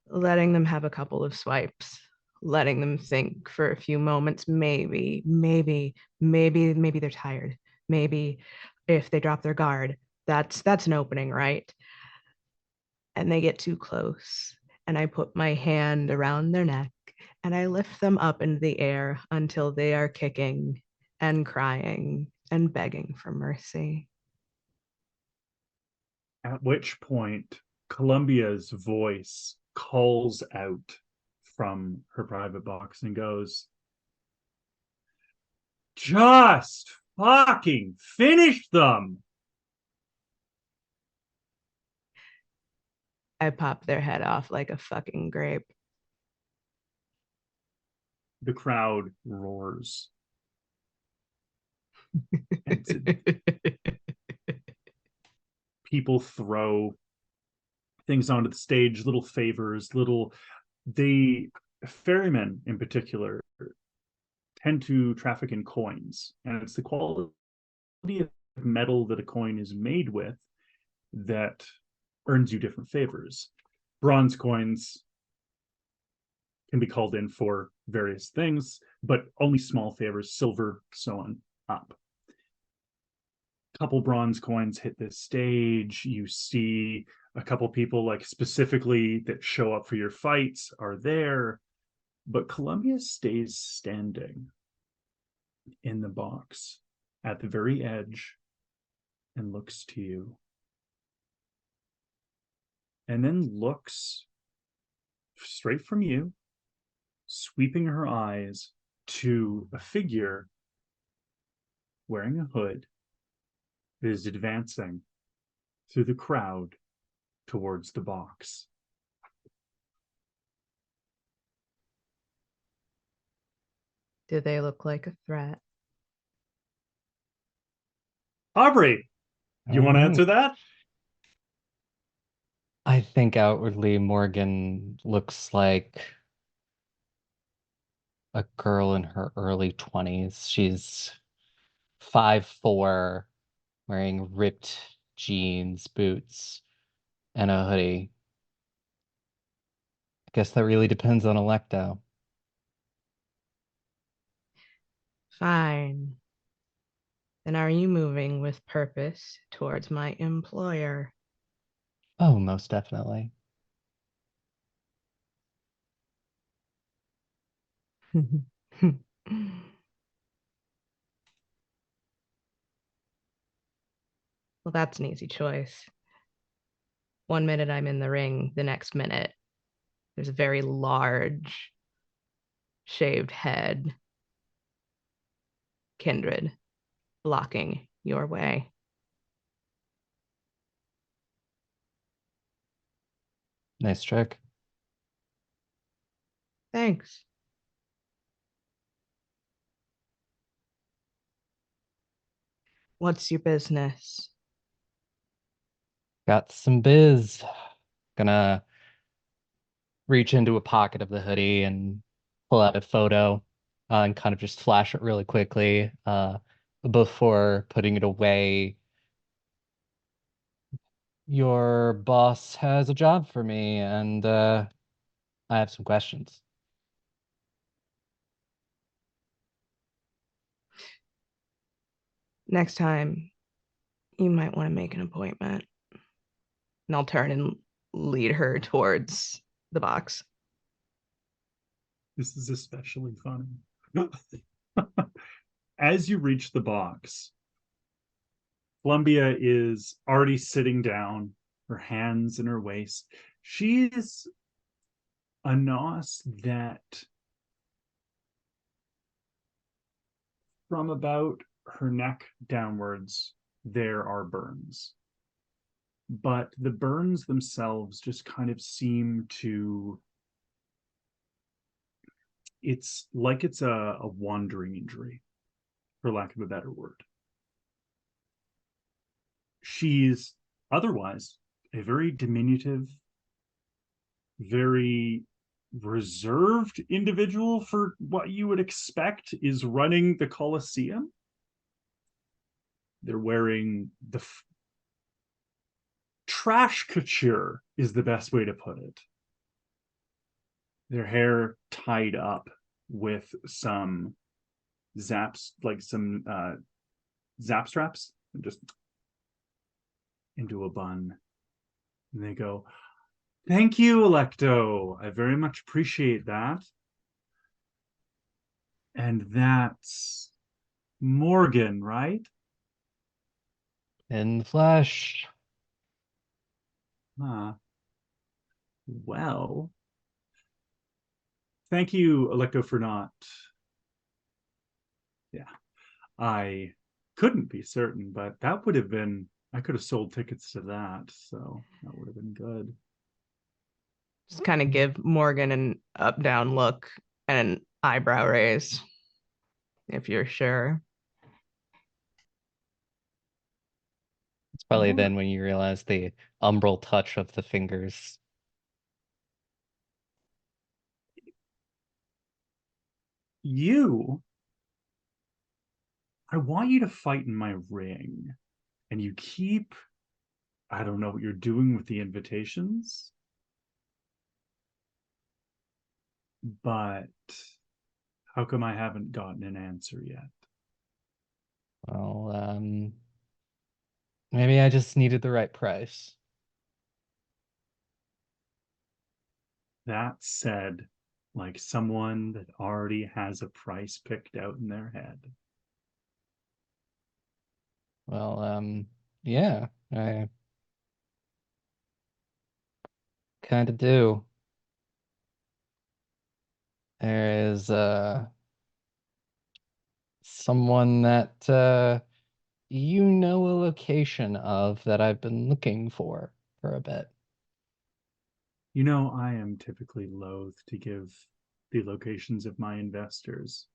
[SPEAKER 6] letting them have a couple of swipes letting them think for a few moments. Maybe they're tired. Maybe if they drop their guard, that's an opening, right? And they get too close, and I put my hand around their neck and I lift them up into the air until they are kicking and crying and begging for mercy.
[SPEAKER 1] At which point, Columbia's voice calls out from her private box and goes, "Just fucking finish them!"
[SPEAKER 6] I pop their head off like a fucking grape.
[SPEAKER 1] The crowd roars. People throw things onto the stage, little favors, ferrymen in particular tend to traffic in coins, and it's the quality of metal that a coin is made with that earns you different favors. Bronze coins can be called in for various things, but only small favors, silver, so on up. Couple bronze coins hit this stage. You see a couple people like specifically that show up for your fights are there, but Columbia stays standing in the box at the very edge and looks to you, and then looks straight from you, sweeping her eyes to a figure wearing a hood that is advancing through the crowd towards the box.
[SPEAKER 6] Do they look like a threat?
[SPEAKER 1] Aubrey, you want to answer that?
[SPEAKER 4] I think outwardly Morgan looks like a girl in her early 20s. She's 5'4", wearing ripped jeans, boots, and a hoodie. I guess that really depends on Electo.
[SPEAKER 6] Fine. Then are you moving with purpose towards my employer?
[SPEAKER 4] Oh, most definitely. Well, that's an easy choice. 1 minute I'm in the ring, the next minute there's a very large shaved head kindred blocking your way. Nice trick.
[SPEAKER 6] Thanks. What's your business?
[SPEAKER 4] Got some biz. Gonna reach into a pocket of the hoodie and pull out a photo and kind of just flash it really quickly before putting it away. Your boss has a job for me, and I have some questions.
[SPEAKER 6] Next time, you might want to make an appointment. And I'll turn and lead her towards the box.
[SPEAKER 1] This is especially funny. As you reach the box, Columbia is already sitting down, her hands in her waist. She's a nos that from about her neck downwards, there are burns. But the burns themselves just kind of seem to, it's like it's a wandering injury, for lack of a better word. She's otherwise a very diminutive, very reserved individual for what you would expect is running the Colosseum. They're wearing the trash couture is the best way to put it. their hair tied up with some zaps, like some zap straps, just into a bun. And they go, "Thank you, Electo. I very much appreciate that." And that's Morgan, right?
[SPEAKER 4] In the flesh.
[SPEAKER 1] Well, thank you, Electo, for not. Yeah, I couldn't be certain, but that would have been. I could have sold tickets to that, so that would have been good.
[SPEAKER 6] Just kind of give Morgan an up down look and an eyebrow raise, if you're sure.
[SPEAKER 4] It's probably
[SPEAKER 1] More-
[SPEAKER 4] then when you realize the umbral touch of the fingers.
[SPEAKER 1] You, I want you to fight in my ring, and you keep. I don't know what you're doing with the invitations, but how come I haven't gotten an answer yet?
[SPEAKER 4] Well, maybe I just needed the right price.
[SPEAKER 1] That said, like someone that already has a price picked out in their head.
[SPEAKER 4] Well, yeah, I kind of do. There is someone that you know a location of that I've been looking for a bit.
[SPEAKER 1] You know, I am typically loath to give the locations of my investors,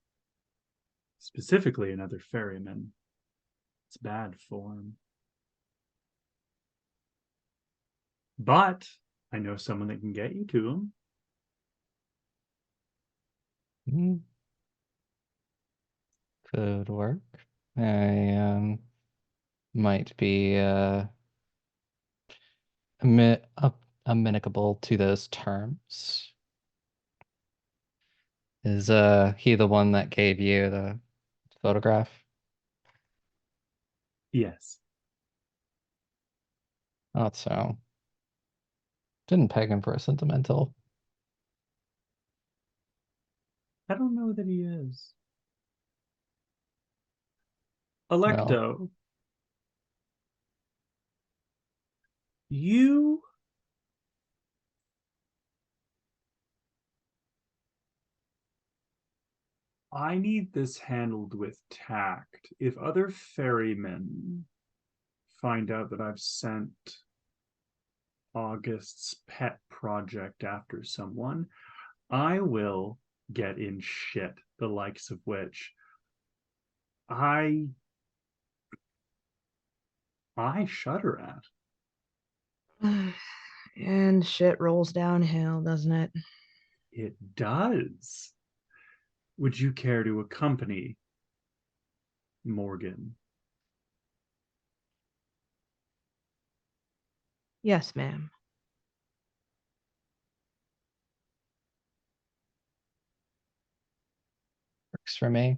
[SPEAKER 1] specifically another ferryman. It's bad form. But I know someone that can get you to them.
[SPEAKER 4] Hmm. Could work. I might be amenable to those terms. Is he the one that gave you the photograph?
[SPEAKER 1] Yes.
[SPEAKER 4] Thought so. Didn't peg him for a sentimental.
[SPEAKER 1] I don't know that he is.
[SPEAKER 4] Well,
[SPEAKER 1] Electo, you I need this handled with tact. If other ferrymen find out that I've sent August's pet project after someone, I will get in shit, the likes of which I shudder at.
[SPEAKER 6] And shit rolls downhill, doesn't it?
[SPEAKER 1] It does. Would you care to accompany Morgan?
[SPEAKER 6] Yes, ma'am.
[SPEAKER 4] works for me.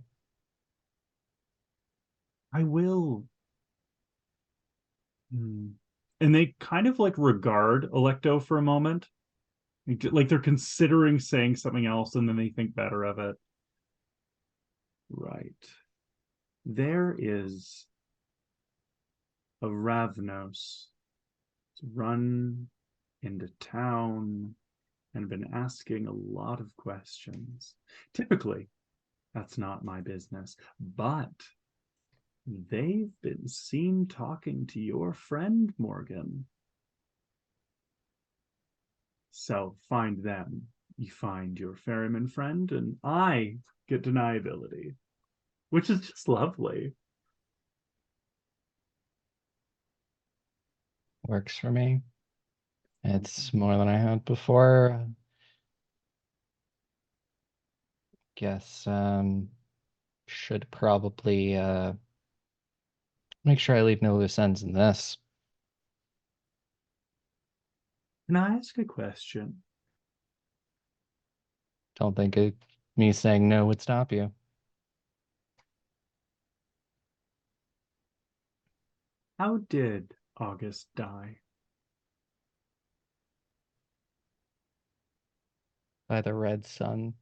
[SPEAKER 1] I will. And they kind of like regard Electo for a moment. Like they're considering saying something else and then they think better of it. Right. There is a Ravnos run into town and been asking a lot of questions. Typically, that's not my business, but they've been seen talking to your friend, Morgan. So find them. You find your ferryman friend, and I get deniability, which is just lovely.
[SPEAKER 4] Works for me. It's more than I had before. Guess should probably make sure I leave no loose ends in this.
[SPEAKER 1] Can I ask a question?
[SPEAKER 4] don't think me saying no would stop you.
[SPEAKER 1] How did August die?
[SPEAKER 4] By the red sun.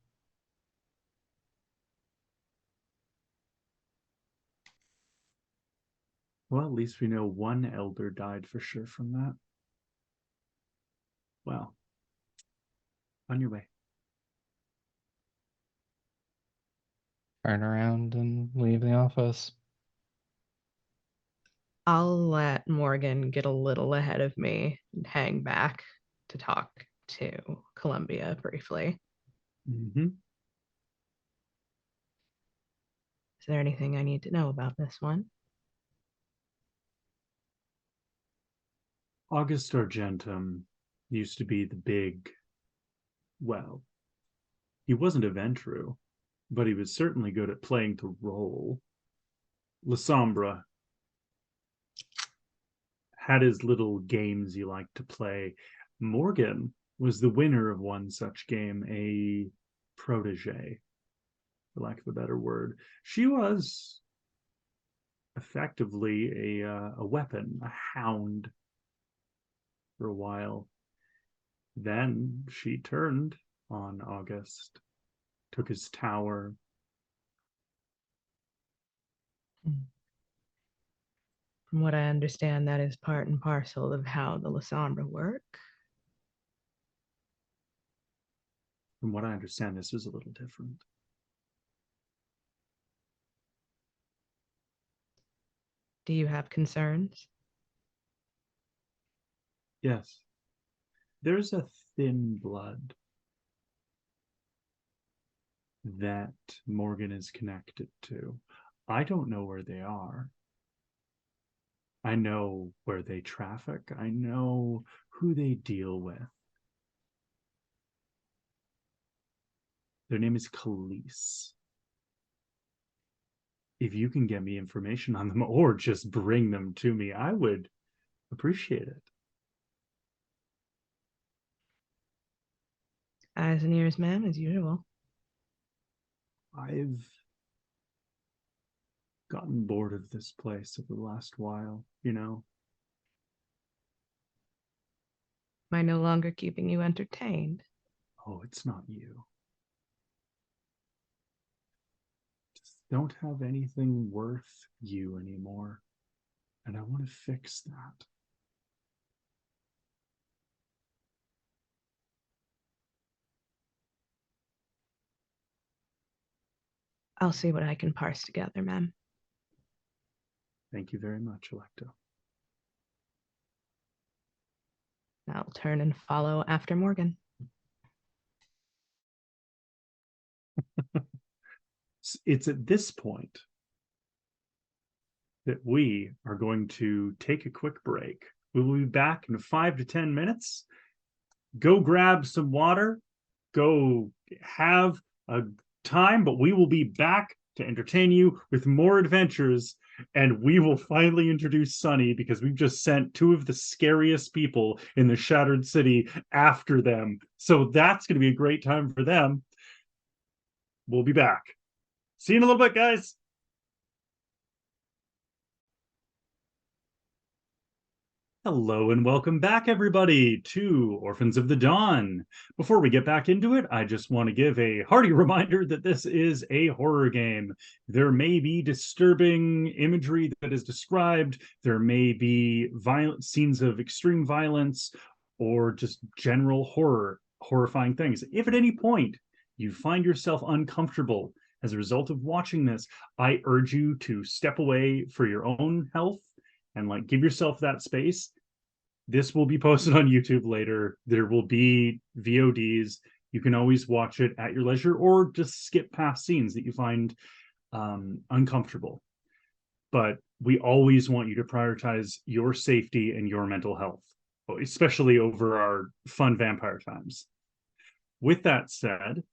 [SPEAKER 1] Well, at least we know one elder died for sure from that. Well, on your way.
[SPEAKER 4] Turn around and leave the office.
[SPEAKER 6] I'll let Morgan get a little ahead of me and hang back to talk to Columbia briefly.
[SPEAKER 1] Mm-hmm.
[SPEAKER 6] Is there anything I need to know about this one?
[SPEAKER 1] August Argentum used to be the big, well, he wasn't a Ventru, but he was certainly good at playing the role. Lasombra had his little games he liked to play. Morgan was the winner of one such game, a protege, for lack of a better word. She was effectively a weapon, a hound for a while. Then she turned on August, took his tower.
[SPEAKER 6] From what I understand, that is part and parcel of how the Lasombra work.
[SPEAKER 1] From what I understand, this is a little different.
[SPEAKER 6] Do you have concerns?
[SPEAKER 1] Yes. There's a thin blood that Morgan is connected to. I don't know where they are. I know where they traffic. I know who they deal with. Their name is Khalees. If you can get me information on them or just bring them to me, I would appreciate it.
[SPEAKER 6] Eyes and ears, ma'am, as usual.
[SPEAKER 1] I've gotten bored of this place over the last while, you know.
[SPEAKER 6] Am I no longer keeping you entertained?
[SPEAKER 1] Oh, it's not you. Just don't have anything worth you anymore. And I want to fix that.
[SPEAKER 6] I'll see what I can parse together, ma'am.
[SPEAKER 1] Thank you very much, Electo.
[SPEAKER 6] I'll turn and follow after Morgan.
[SPEAKER 1] It's at this point that we are going to take a quick break. We will be back in 5 to 10 minutes. Go grab some water, go have a time, but we will be back to entertain you with more adventures. And we will finally introduce Sunny because we've just sent two of the scariest people in the Shattered City after them. So that's going to be a great time for them. We'll be back. See you in a little bit, guys. Hello and welcome back, everybody, to Orphans of the Dawn. Before we get back into it, I just want to give a hearty reminder that this is a horror game. There may be disturbing imagery that is described. There may be violent scenes of extreme violence or just general horror, horrifying things. If at any point you find yourself uncomfortable as a result of watching this, I urge you to step away for your own health and give yourself that space. This will be posted on YouTube later. There will be VODs. You can always watch it at your leisure or just skip past scenes that you find uncomfortable. But we always want you to prioritize your safety and your mental health, especially over our fun vampire times. With that said,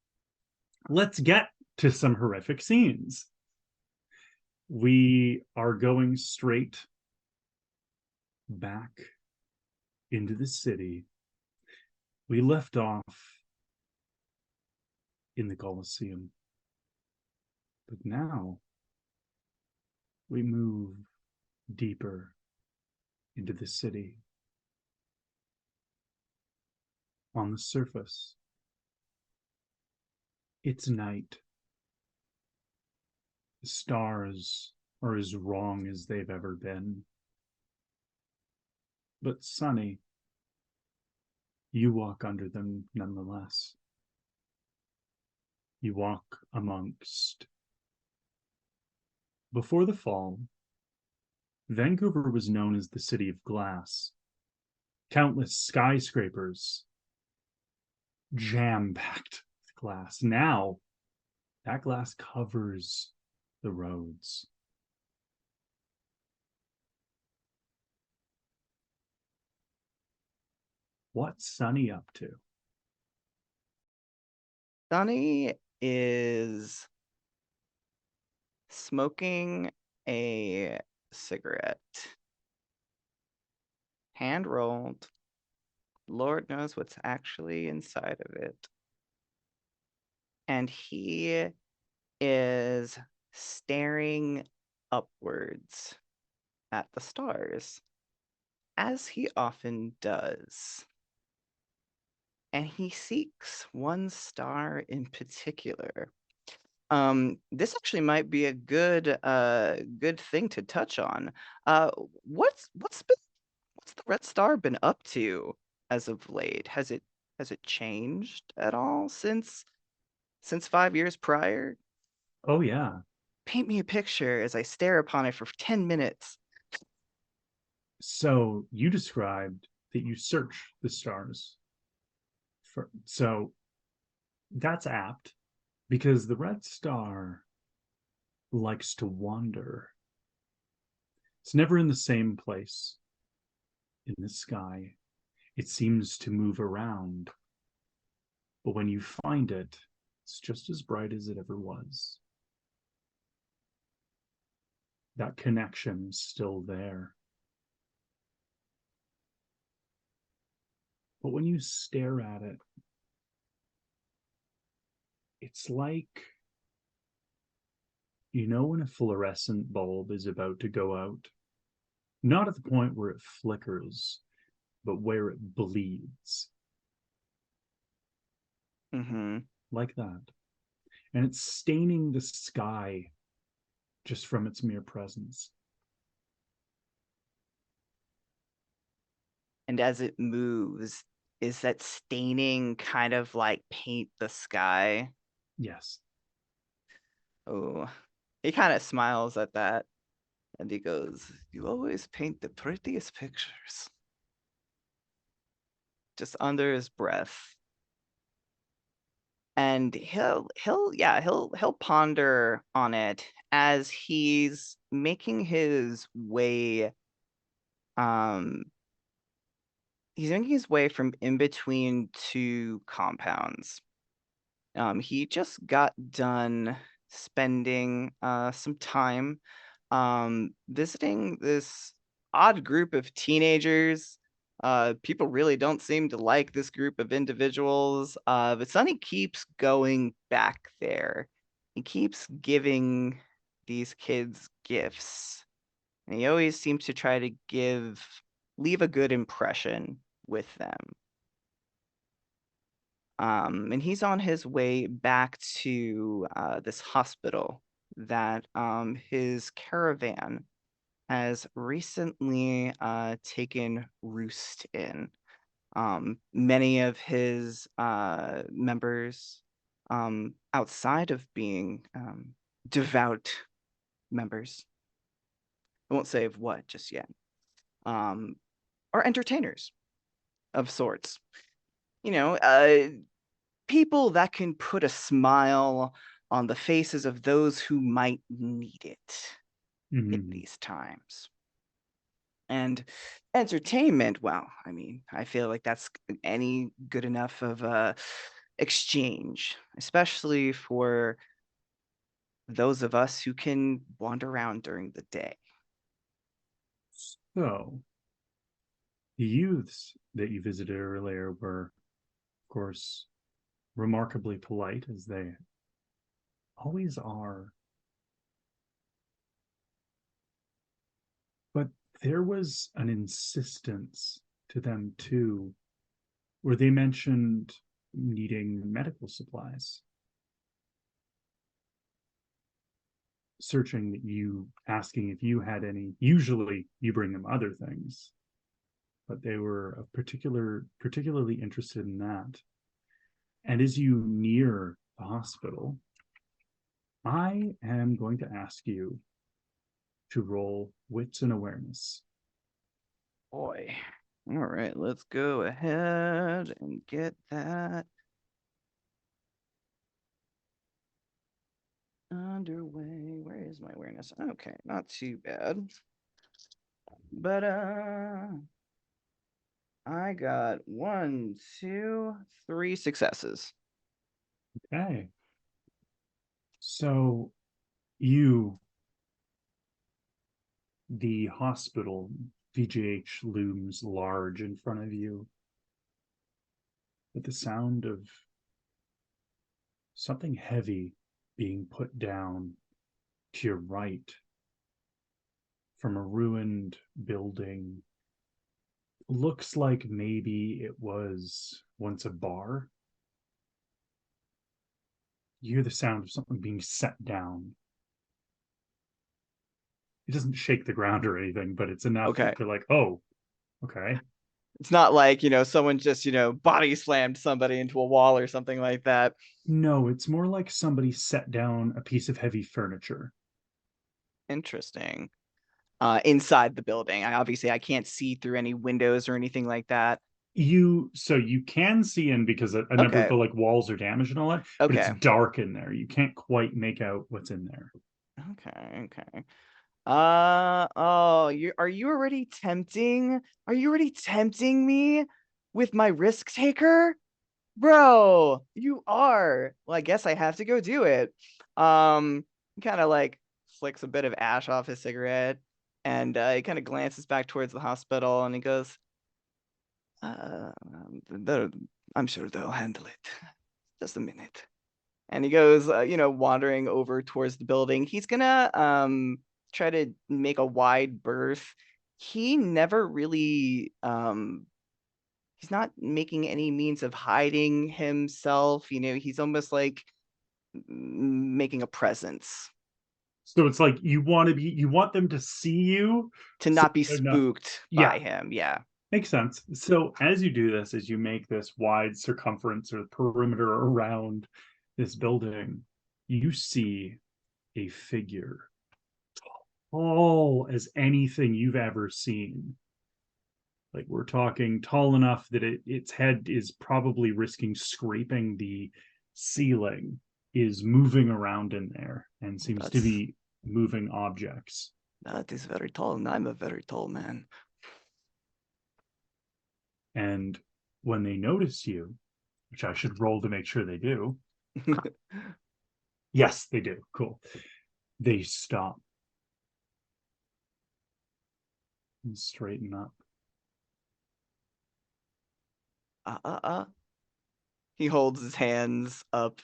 [SPEAKER 1] let's get to some horrific scenes. We are going straight back into the city. We left off in the Colosseum. But now we move deeper into the city. On the surface, it's night. The stars are as wrong as they've ever been. But Sunny, you walk under them nonetheless. You walk amongst. Before the fall, Vancouver was known as the City of Glass. Countless skyscrapers jam-packed with glass. Now, that glass covers the roads. What's Sunny up to?
[SPEAKER 3] Sunny is smoking a cigarette. Hand rolled. Lord knows what's actually inside of it. And he is staring upwards at the stars, as he often does. And he seeks one star in particular. This actually might be a good thing to touch on. What's the Red Star been up to as of late? Has it changed at all since 5 years prior?
[SPEAKER 1] Oh, yeah.
[SPEAKER 3] Paint me a picture as I stare upon it for 10 minutes.
[SPEAKER 1] So you described that you search the stars. So that's apt, because the Red Star likes to wander. It's never in the same place in the sky. It seems to move around. But when you find it, it's just as bright as it ever was. That connection's still there. But when you stare at it, it's like, you know, when a fluorescent bulb is about to go out? Not at the point where it flickers, but where it bleeds.
[SPEAKER 3] Mm-hmm.
[SPEAKER 1] Like that. And it's staining the sky just from its mere presence.
[SPEAKER 3] And as it moves, is that staining kind of like paint the sky?
[SPEAKER 1] Yes.
[SPEAKER 3] Oh, he kind of smiles at that. And he goes, "You always paint the prettiest pictures." Just under his breath. And he'll ponder on it as he's making his way from in between two compounds. He just got done spending some time visiting this odd group of teenagers. People really don't seem to like this group of individuals, but Sonny keeps going back there. He keeps giving these kids gifts, and he always seems to try to leave a good impression with them. And he's on his way back to this hospital that his caravan has recently taken roost in. Many of his members, outside of being devout members, I won't say of what just yet, are entertainers of sorts. You know, people that can put a smile on the faces of those who might need it in these times. And entertainment, well, I mean, I feel like that's any good enough of a exchange, especially for those of us who can wander around during the day.
[SPEAKER 1] So, the youths that you visited earlier were, of course, remarkably polite, as they always are. But there was an insistence to them too, where they mentioned needing medical supplies. Searching you, asking if you had any. Usually you bring them other things, but they were particularly interested in that. And as you near the hospital, I am going to ask you to roll wits and awareness.
[SPEAKER 3] Boy. All right, let's go ahead and get that underway. Where is my awareness? Okay, not too bad. But I got 1, 2, 3 successes.
[SPEAKER 1] Okay. So the hospital, VGH, looms large in front of you. With the sound of something heavy being put down to your right from a ruined building. Looks like maybe it was once a bar. You hear the sound of something being set down. It doesn't shake the ground or anything, but it's enough
[SPEAKER 3] Okay.
[SPEAKER 1] that they're like, oh, okay.
[SPEAKER 3] It's not like, someone just, body slammed somebody into a wall or something like that.
[SPEAKER 1] No, it's more like somebody set down a piece of heavy furniture.
[SPEAKER 3] Interesting. Inside the building. I can't see through any windows or anything like that.
[SPEAKER 1] You can see in because a number of
[SPEAKER 3] Okay.
[SPEAKER 1] the walls are damaged and all that, but
[SPEAKER 3] Okay.
[SPEAKER 1] it's dark in there. You can't quite make out what's in there.
[SPEAKER 3] Okay. Are you already tempting? Are you already tempting me with my risk taker? Bro, you are. Well, I guess I have to go do it. He kind of flicks a bit of ash off his cigarette, and he kind of glances back towards the hospital, and he goes, I'm sure they'll handle it. Just a minute. And he goes, wandering over towards the building. He's gonna try to make a wide berth. He never really he's not making any means of hiding himself. He's almost like making a presence
[SPEAKER 1] So it's like you want them to see you
[SPEAKER 3] to
[SPEAKER 1] so
[SPEAKER 3] not be
[SPEAKER 1] they're not-
[SPEAKER 3] spooked
[SPEAKER 1] Yeah.
[SPEAKER 3] by him. Yeah.
[SPEAKER 1] Makes sense. So as you do this, as you make this wide circumference or perimeter around this building, you see a figure tall as anything you've ever seen. Like we're talking tall enough that its head is probably risking scraping the ceiling, is moving around in there and seems to be moving objects.
[SPEAKER 3] That is very tall, and I'm a very tall man.
[SPEAKER 1] And when they notice you, which I should roll to make sure they do. Yes, they do. Cool. They stop and straighten up.
[SPEAKER 3] He holds his hands up,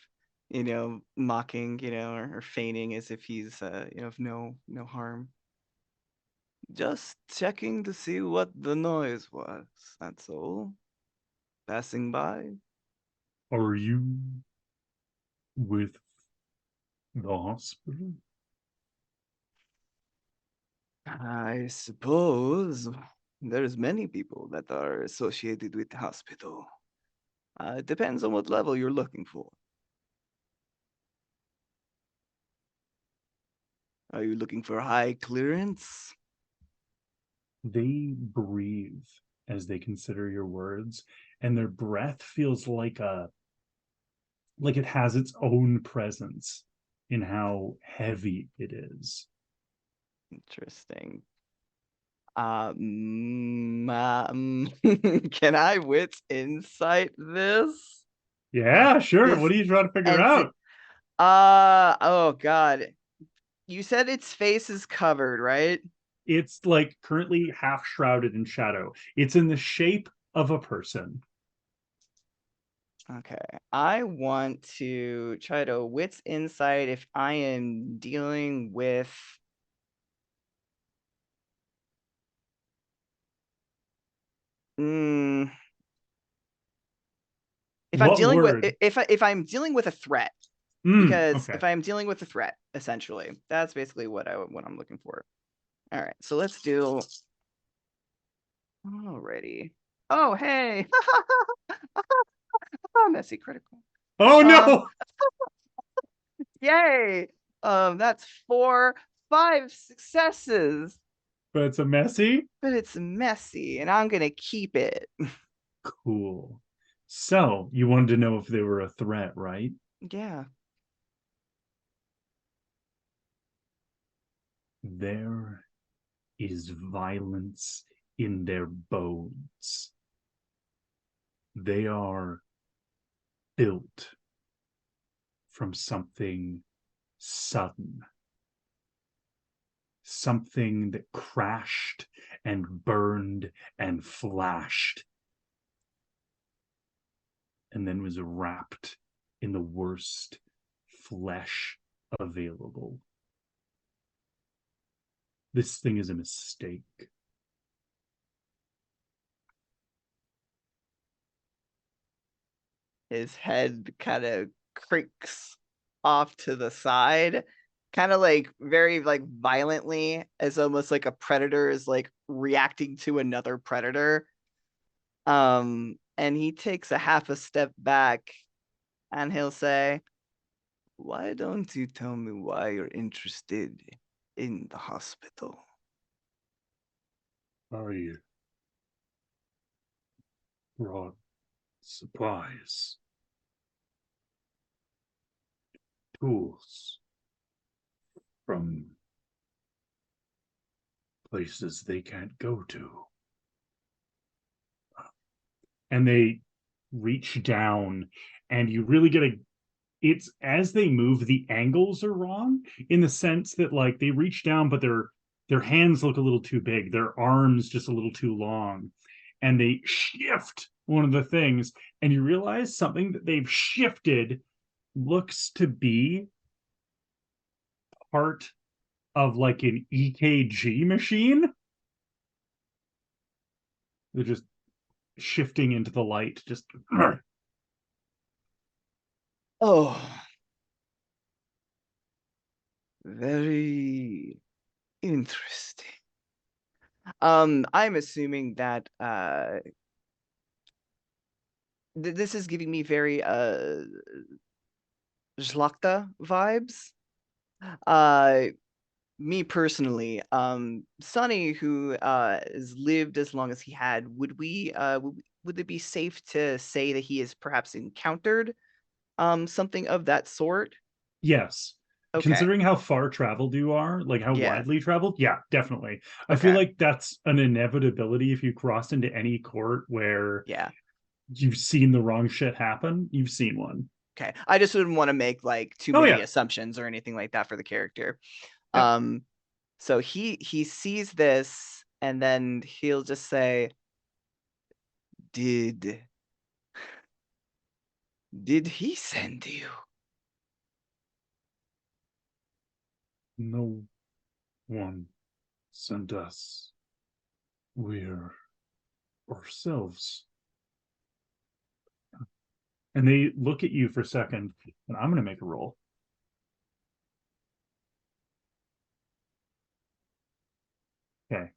[SPEAKER 3] mocking, or feigning as if he's, of no harm. Just checking to see what the noise was, that's all. Passing by.
[SPEAKER 1] Are you with the hospital?
[SPEAKER 3] I suppose there's many people that are associated with the hospital. It depends on what level you're looking for. Are you looking for high clearance?
[SPEAKER 1] They breathe as they consider your words, and their breath feels like it has its own presence in how heavy it is.
[SPEAKER 3] Interesting. Can I wits insight this?
[SPEAKER 1] Yeah, sure.
[SPEAKER 3] This
[SPEAKER 1] What are you trying to figure
[SPEAKER 3] entity-
[SPEAKER 1] out?
[SPEAKER 3] Oh God. You said its face is covered, right?
[SPEAKER 1] It's like currently half shrouded in shadow. It's in the shape of a person.
[SPEAKER 3] Okay. I want to try to wits insight if I am dealing with if I'm
[SPEAKER 1] What
[SPEAKER 3] dealing with
[SPEAKER 1] word?
[SPEAKER 3] if I'm dealing with a threat, because
[SPEAKER 1] Okay.
[SPEAKER 3] if I'm dealing with a threat, essentially, that's basically what I'm looking for. All right, so let's do. Alrighty. Oh hey, oh, messy critical.
[SPEAKER 1] Oh no!
[SPEAKER 3] Yay! That's 5 successes,
[SPEAKER 1] But it's a messy.
[SPEAKER 3] but it's messy, and I'm gonna keep it.
[SPEAKER 1] Cool. So you wanted to know if they were a threat, right?
[SPEAKER 3] Yeah.
[SPEAKER 1] There is violence in their bones. They are built from something sudden, something that crashed and burned and flashed, and then was wrapped in the worst flesh available. This thing is a mistake.
[SPEAKER 3] His head kind of creaks off to the side, kind of like very like violently, as almost like a predator is like reacting to another predator. And he takes a half a step back and he'll say, "Why don't you tell me why you're interested in the hospital?"
[SPEAKER 1] I brought supplies, tools from places they can't go to. And they reach down, and you really get it's as they move, the angles are wrong in the sense that like they reach down, but their hands look a little too big, their arms just a little too long, and they shift one of the things, and you realize something that they've shifted looks to be part of like an EKG machine. They're just shifting into the light, just
[SPEAKER 3] Oh, very interesting. I'm assuming that this is giving me very Zlakta vibes. Me personally, Sonny, who has lived as long as he had, would it be safe to say that he has perhaps encountered something of that sort?
[SPEAKER 1] yes.
[SPEAKER 3] Okay.
[SPEAKER 1] Considering how far traveled you are, like how
[SPEAKER 3] Yeah.
[SPEAKER 1] widely traveled, yeah, definitely. I
[SPEAKER 3] Okay.
[SPEAKER 1] feel like that's an inevitability if you cross into any court where
[SPEAKER 3] Yeah.
[SPEAKER 1] you've seen the wrong shit happen, you've seen one.
[SPEAKER 3] Okay. I just wouldn't want to make like too
[SPEAKER 1] Oh,
[SPEAKER 3] many
[SPEAKER 1] yeah.
[SPEAKER 3] assumptions or anything like that for the character.
[SPEAKER 1] Yeah.
[SPEAKER 3] So he sees this and then he'll just say, Did he send you?"
[SPEAKER 1] No one sent us. We're ourselves. And they look at you for a second, and I'm going to make a roll. Okay.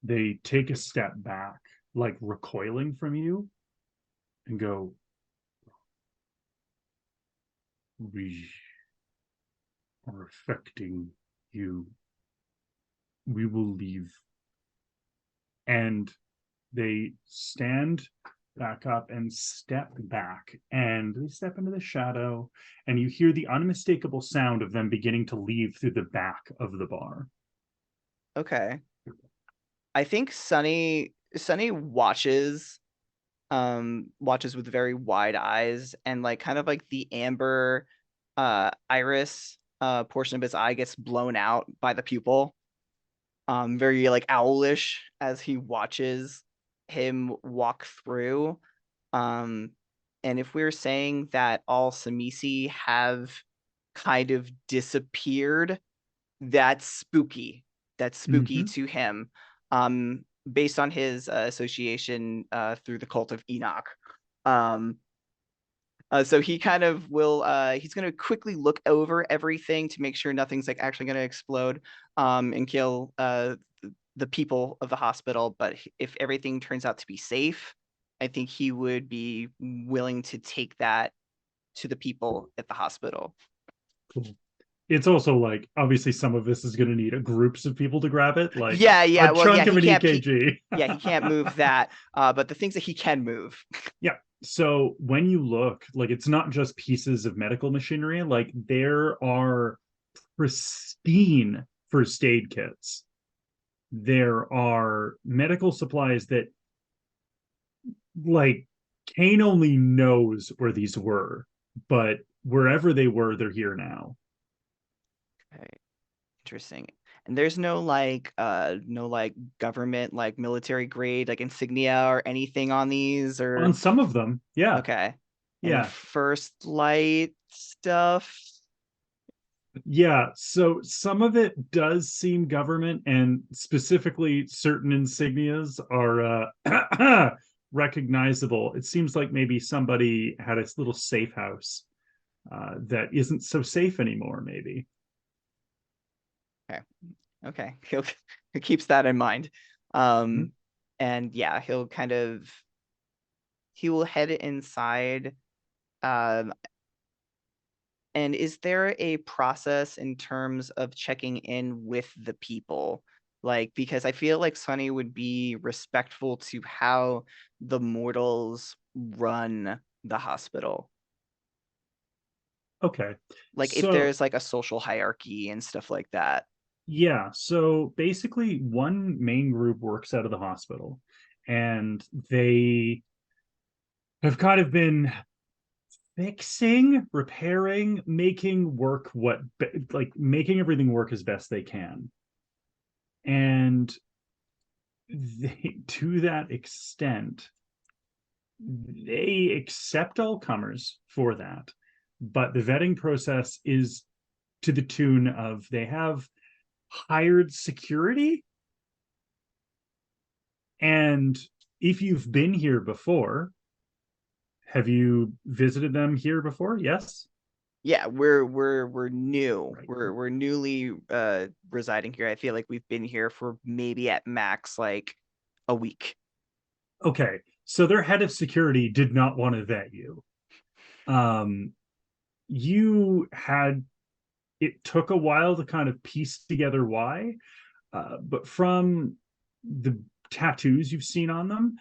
[SPEAKER 1] They take a step back, like recoiling from you, and go, "We are affecting you. We will leave." And they stand back up and step back, and they step into the shadow, and you hear the unmistakable sound of them beginning to leave through the back of the bar.
[SPEAKER 3] Okay. I think Sonny watches with very wide eyes, and like kind of like the amber iris portion of his eye gets blown out by the pupil. Very like owlish as he watches him walk through. And if we're saying that all Samisi have kind of disappeared, that's spooky. That's spooky to him, based on his association through the cult of Enoch. So he kind of will, he's going to quickly look over everything to make sure nothing's like actually going to explode and kill the people of the hospital. But if everything turns out to be safe, I think he would be willing to take that to the people at the hospital.
[SPEAKER 1] Cool. It's also like, obviously some of this is going to need groups of people to grab it. Like
[SPEAKER 3] yeah,
[SPEAKER 1] a
[SPEAKER 3] well,
[SPEAKER 1] chunk
[SPEAKER 3] yeah,
[SPEAKER 1] of an
[SPEAKER 3] he can't,
[SPEAKER 1] EKG.
[SPEAKER 3] he can't move that. But the things that he can move.
[SPEAKER 1] Yeah. So when you look, like, it's not just pieces of medical machinery. Like, there are pristine first aid kits. There are medical supplies that, like, Kane only knows where these were, but wherever they were, they're here now.
[SPEAKER 3] Okay. Interesting. And there's no like government like military grade like insignia or anything on these, or
[SPEAKER 1] On some of them, yeah.
[SPEAKER 3] okay. And
[SPEAKER 1] Yeah.
[SPEAKER 3] then first light stuff.
[SPEAKER 1] Yeah, so some of it does seem government, and specifically certain insignias are recognizable. It seems like maybe somebody had a little safe house that isn't so safe anymore, maybe.
[SPEAKER 3] Okay. He keeps that in mind. And yeah, he will head inside. And is there a process in terms of checking in with the people? Like, because I feel like Sunny would be respectful to how the mortals run the hospital.
[SPEAKER 1] Okay.
[SPEAKER 3] Like, if
[SPEAKER 1] So,
[SPEAKER 3] there's like a social hierarchy and stuff like that.
[SPEAKER 1] yeah, so basically one main group works out of the hospital, and they have kind of been fixing, repairing, making making everything work as best they can. And to that extent, they accept all comers for that. But the vetting process is to the tune of, they have hired security. And if you've been here before, have you visited them here before? Yes.
[SPEAKER 3] Yeah, we're new.
[SPEAKER 1] Right.
[SPEAKER 3] We're newly residing here. I feel like we've been here for maybe at max like a week.
[SPEAKER 1] Okay, so their head of security did not want to vet you. It took a while to kind of piece together why, but from the tattoos you've seen on them,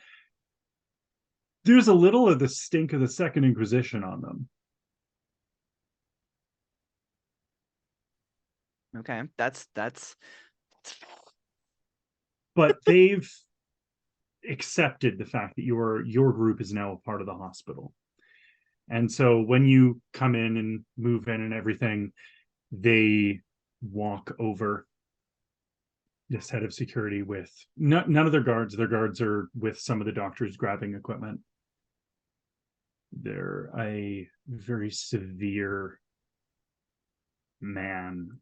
[SPEAKER 1] there's a little of the stink of the Second Inquisition on them.
[SPEAKER 3] Okay, that's
[SPEAKER 1] But they've accepted the fact that your group is now a part of the hospital. And so when you come in and move in and everything, they walk over this head of security with none of their guards. Their guards are with some of the doctors grabbing equipment. They're a very severe man,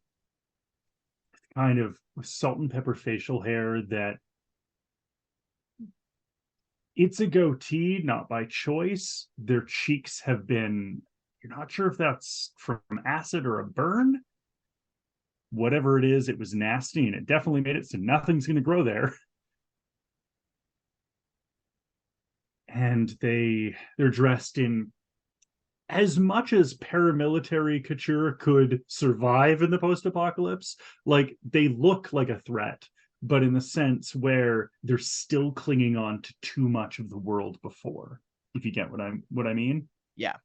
[SPEAKER 1] kind of salt and pepper facial hair that, it's a goatee, not by choice. Their cheeks have been, you're not sure if that's from acid or a burn. Whatever it is, it was nasty, and it definitely made it so nothing's going to grow there. And they're dressed in as much as paramilitary couture could survive in the post-apocalypse. Like, they look like a threat, but in the sense where they're still clinging on to too much of the world before, if you get what I mean.
[SPEAKER 3] Yeah.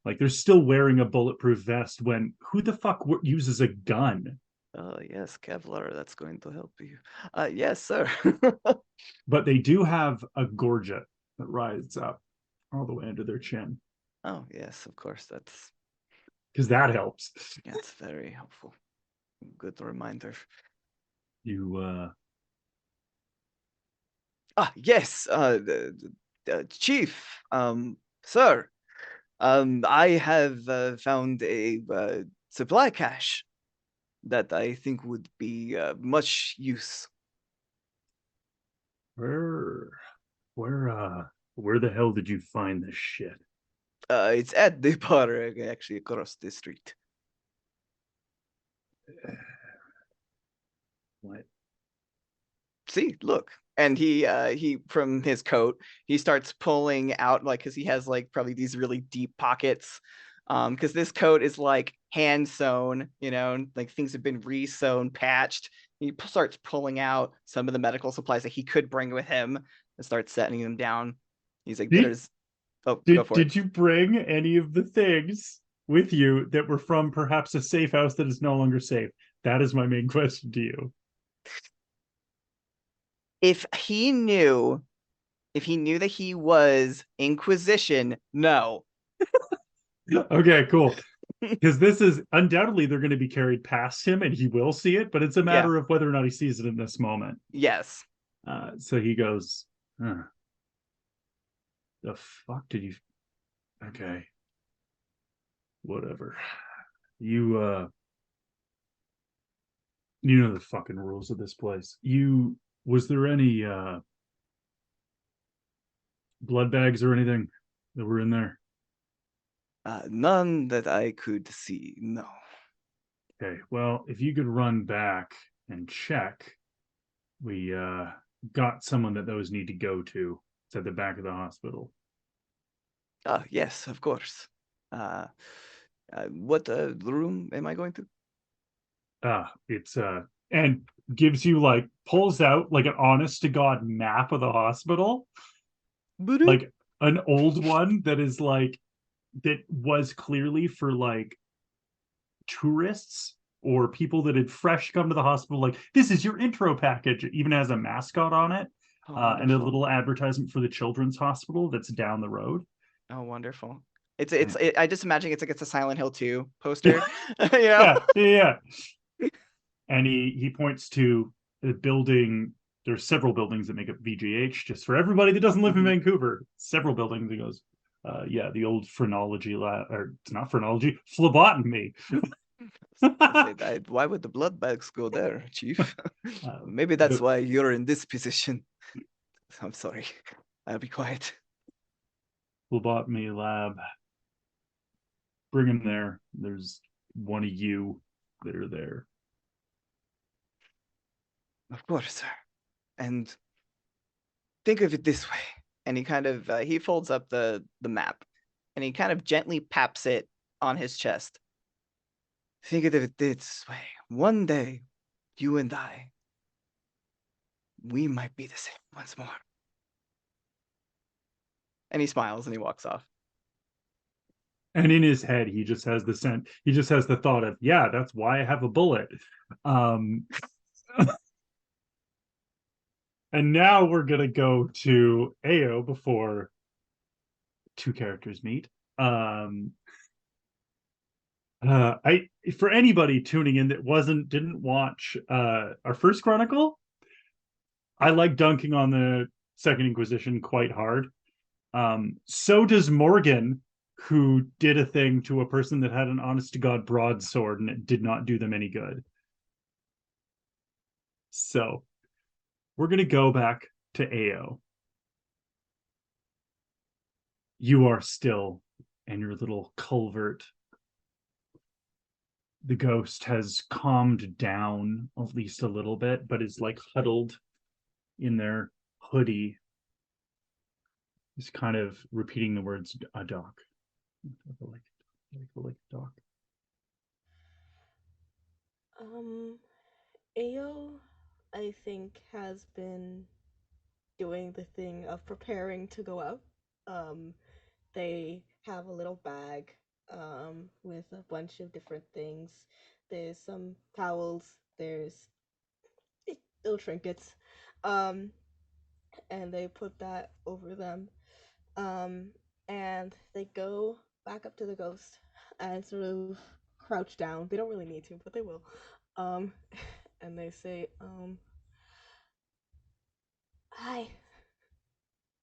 [SPEAKER 1] Like, they're still wearing a bulletproof vest when, who the fuck uses a gun?
[SPEAKER 3] Oh yes, Kevlar, that's going to help you. Yes, sir.
[SPEAKER 1] But they do have a gorget that rides up all the way under their chin,
[SPEAKER 3] Oh yes, of course. That's
[SPEAKER 1] that helps.
[SPEAKER 3] very helpful. Good reminder.
[SPEAKER 1] You
[SPEAKER 3] Yes, Chief, sir. I have found a supply cache that I think would be much use.
[SPEAKER 1] Where where the hell did you find this shit?
[SPEAKER 3] It's at the bar, actually, across the street.
[SPEAKER 1] What?
[SPEAKER 3] See, look. And he from his coat, he starts pulling out, like, because he has like probably these really deep pockets. Because this coat is like hand sewn, like things have been re-sewn, patched. He starts pulling out some of the medical supplies that he could bring with him and starts setting them down. He's like, "There's go for it."
[SPEAKER 1] Did you bring any of the things with you that were from perhaps a safe house that is no longer safe? That is my main question to you.
[SPEAKER 3] If he knew that he was Inquisition, no.
[SPEAKER 1] Okay, cool. Because this is undoubtedly they're going to be carried past him and he will see it, but it's a matter of whether or not he sees it in this moment.
[SPEAKER 3] Yes.
[SPEAKER 1] So he goes, huh. The fuck did you? Okay. Whatever. You know the fucking rules of this place. Was there any blood bags or anything that were in there?
[SPEAKER 3] None that I could see, no.
[SPEAKER 1] Okay, well, if you could run back and check, we got someone that those need to go to. It's at the back of the hospital.
[SPEAKER 3] Yes, of course. What room am I going to?
[SPEAKER 1] It's and gives you like pulls out like an honest to God map of the hospital, like an old one that is like that was clearly for like tourists or people that had fresh come to the hospital. Like, this is your intro package. It even has a mascot on it, and a little advertisement for the children's hospital that's down the road.
[SPEAKER 3] Oh, wonderful. I just imagine it's like it's a Silent Hill 2 poster. You know?
[SPEAKER 1] Yeah. And he points to the building. There's several buildings that make up VGH, just for everybody that doesn't live in Vancouver. Several buildings. He goes, yeah, the old phrenology lab, or it's not phrenology, phlebotomy.
[SPEAKER 3] Why would the blood bags go there, Chief? Maybe that's why you're in this position. I'm sorry. I'll be quiet.
[SPEAKER 1] Phlebotomy lab. Bring him there. There's one of you that are there.
[SPEAKER 3] Of course, sir. And think of it this way. And he kind of he folds up the map and he kind of gently paps it on his chest. Think of it this way. One day, you and I, we might be the same once more. And he smiles and he walks off.
[SPEAKER 1] And in his head, he just has the thought of, yeah, that's why I have a bullet. And now we're gonna go to Ao before two characters meet. I for anybody tuning in that didn't watch our first Chronicle, I like dunking on the Second Inquisition quite hard. So does Morgan, who did a thing to a person that had an honest to God broadsword and it did not do them any good. So we're gonna go back to Ao. You are still in your little culvert. The ghost has calmed down at least a little bit, but is like huddled in their hoodie, is kind of repeating the words a doc. Like doc.
[SPEAKER 5] Ao, I think, has been doing the thing of preparing to go out. They have a little bag with a bunch of different things. There's some towels, there's little trinkets, and they put that over them. And they go back up to the ghost and sort of crouch down. They don't really need to, but they will. Um, and they say, "Hi,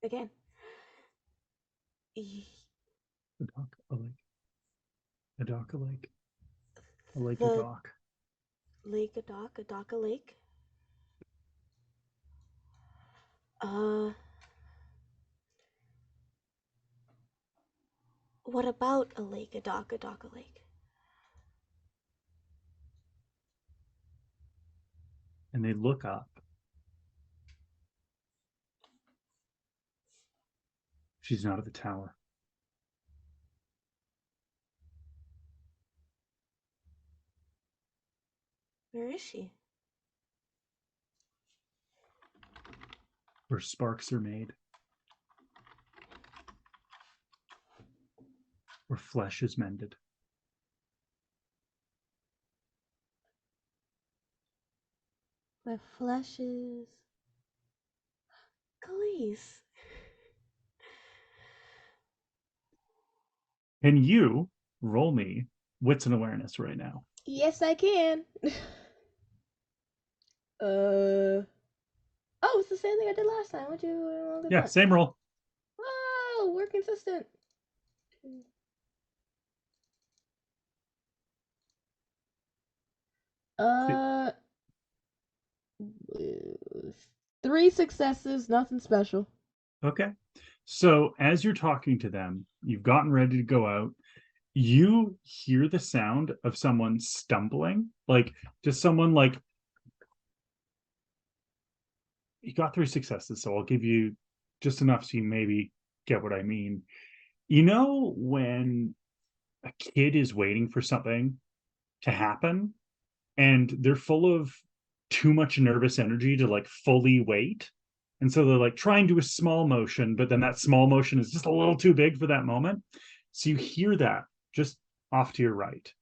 [SPEAKER 5] again.
[SPEAKER 1] A dock, a lake. A dock, a lake. A lake, a
[SPEAKER 5] The
[SPEAKER 1] dock.
[SPEAKER 5] lake, a dock, a lake. Uh, what about a lake, a dock, a lake?
[SPEAKER 1] And they look up. She's not at the tower.
[SPEAKER 5] Where is she?
[SPEAKER 1] Where sparks are made. Where flesh is mended.
[SPEAKER 5] Where flesh is. Khalees.
[SPEAKER 1] Can you roll me wits and awareness right now?
[SPEAKER 5] Yes, I can. Oh, it's the same thing I did last time. What you
[SPEAKER 1] Yeah, same roll.
[SPEAKER 5] Oh, we're consistent. Uh, 3 successes, nothing special.
[SPEAKER 1] Okay. So as you're talking to them, you've gotten ready to go out. You hear the sound of someone stumbling, like just someone like you got 3 successes, so I'll give you just enough so you maybe get what I mean. You know when a kid is waiting for something to happen and they're full of too much nervous energy to like fully wait. And so they're like trying to do a small motion, but then that small motion is just a little too big for that moment. So you hear that just off to your right.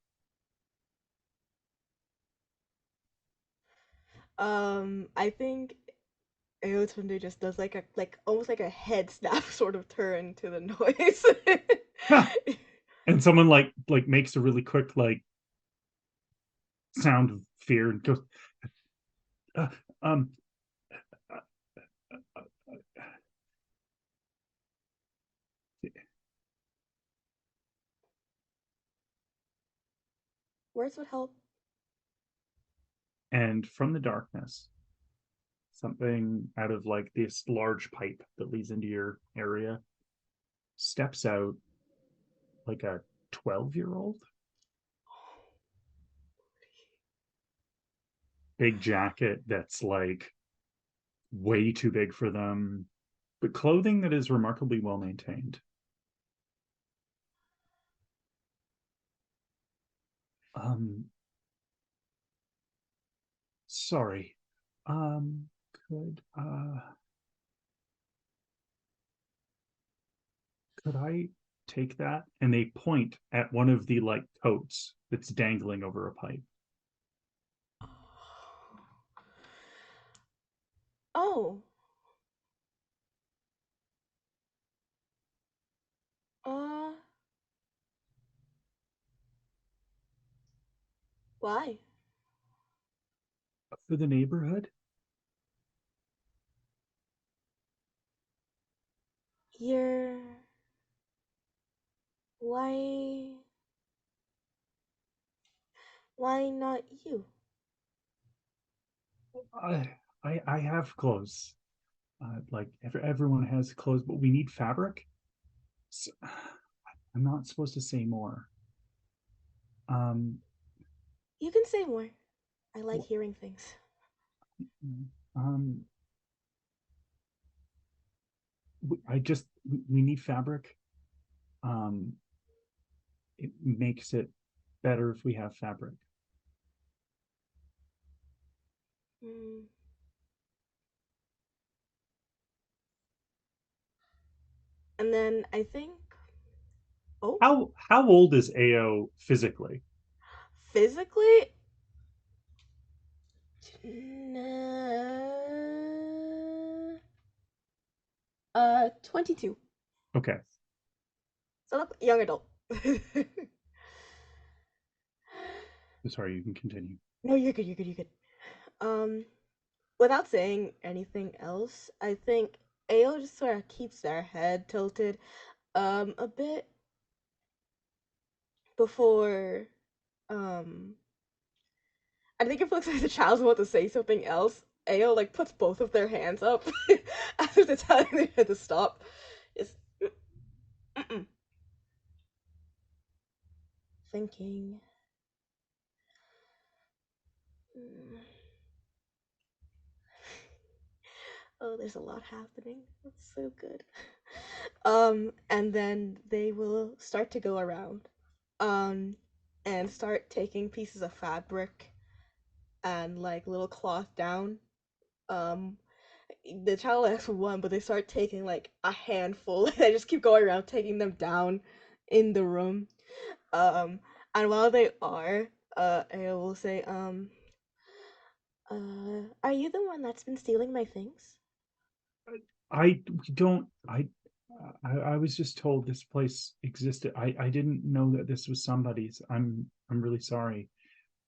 [SPEAKER 5] I think Aotunde just does like almost like a head snap sort of turn to the noise.
[SPEAKER 1] And someone like makes a really quick like sound of fear and goes, uh, um,
[SPEAKER 5] Words would help.
[SPEAKER 1] and from the darkness, something out of like this large pipe that leads into your area steps out like a 12-year-old. Big jacket that's like way too big for them, but clothing that is remarkably well maintained. Um, sorry. Could could I take that? And they point at one of the like coats that's dangling over a pipe.
[SPEAKER 5] Oh. Uh. Why?
[SPEAKER 1] For the neighborhood?
[SPEAKER 5] You're. Why? Why not you?
[SPEAKER 1] I have clothes. Like everyone has clothes, but we need fabric. So, I'm not supposed to say more. Um,
[SPEAKER 5] You can say more. I like hearing things.
[SPEAKER 1] um, I just we need fabric. Um, it makes it better if we have fabric.
[SPEAKER 5] Mm. And then I think. Oh.
[SPEAKER 1] How old is AO physically?
[SPEAKER 5] Physically? 22.
[SPEAKER 1] Okay.
[SPEAKER 5] So look, young adult.
[SPEAKER 1] Sorry, you can continue.
[SPEAKER 5] No, you're good, you're good, you're good. Without saying anything else, I think Ao just sort of keeps their head tilted, a bit, before I think it looks like the child's about to say something else. Ao like puts both of their hands up after they're telling them to stop. It's mm-mm. Thinking. Oh, there's a lot happening. That's so good. And then they will start to go around, and start taking pieces of fabric and like little cloth down. Um, the child asks for one, but they start taking like a handful. They just keep going around taking them down in the room. Um, and while they are, I will say, are you the one that's been stealing my things?
[SPEAKER 1] I don't. I was just told this place existed. I didn't know that this was somebody's. I'm really sorry.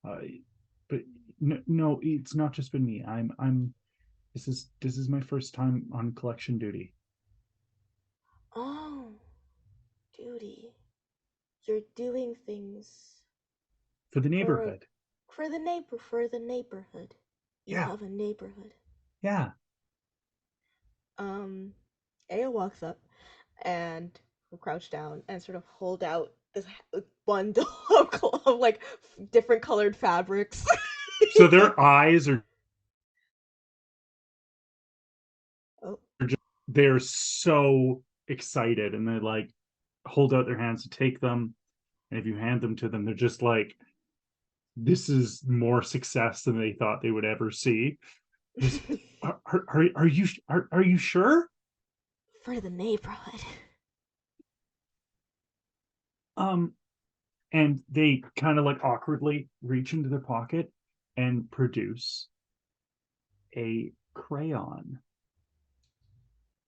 [SPEAKER 1] But no, it's not just been me. I'm. This is my first time on collection duty.
[SPEAKER 5] Oh, duty. You're doing things
[SPEAKER 1] For the
[SPEAKER 5] for
[SPEAKER 1] neighborhood.
[SPEAKER 5] for the neighborhood. You
[SPEAKER 1] Yeah.
[SPEAKER 5] have a neighborhood.
[SPEAKER 1] Yeah.
[SPEAKER 5] Aya walks up and will crouch down and sort of hold out this bundle of like different colored fabrics.
[SPEAKER 1] So their eyes are
[SPEAKER 5] Oh.
[SPEAKER 1] they're so excited, and they like hold out their hands to take them. And if you hand them to them, they're just like, this is more success than they thought they would ever see. Are you sure?
[SPEAKER 5] For the neighborhood.
[SPEAKER 1] And they kind of like awkwardly reach into their pocket and produce a crayon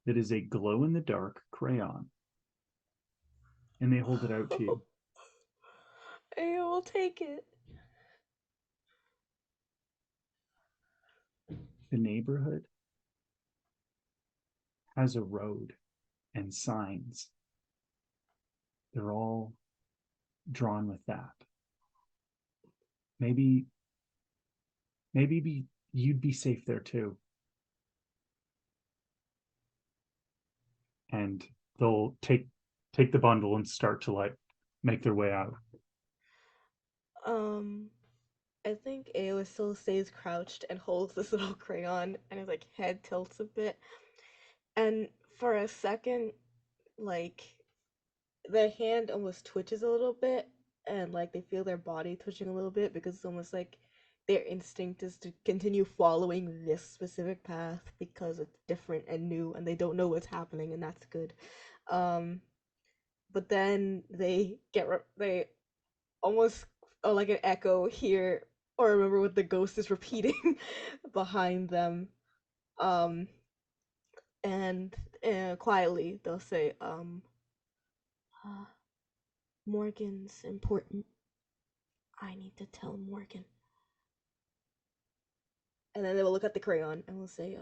[SPEAKER 1] that is a glow in the dark crayon. And they hold it out to you.
[SPEAKER 5] I will take it.
[SPEAKER 1] The neighborhood has a road and signs. They're all drawn with that. Maybe you'd be safe there too. And they'll take the bundle and start to like make their way out.
[SPEAKER 5] I think Aoa still stays crouched and holds this little crayon, and his like head tilts a bit. And for a second, like their hand almost twitches a little bit, and like they feel their body twitching a little bit because it's almost like their instinct is to continue following this specific path because it's different and new, and they don't know what's happening, and that's good. But then they almost like an echo here or remember what the ghost is repeating behind them. Um, and quietly they'll say, Morgan's important. I need to tell Morgan. And then they will look at the crayon and will say,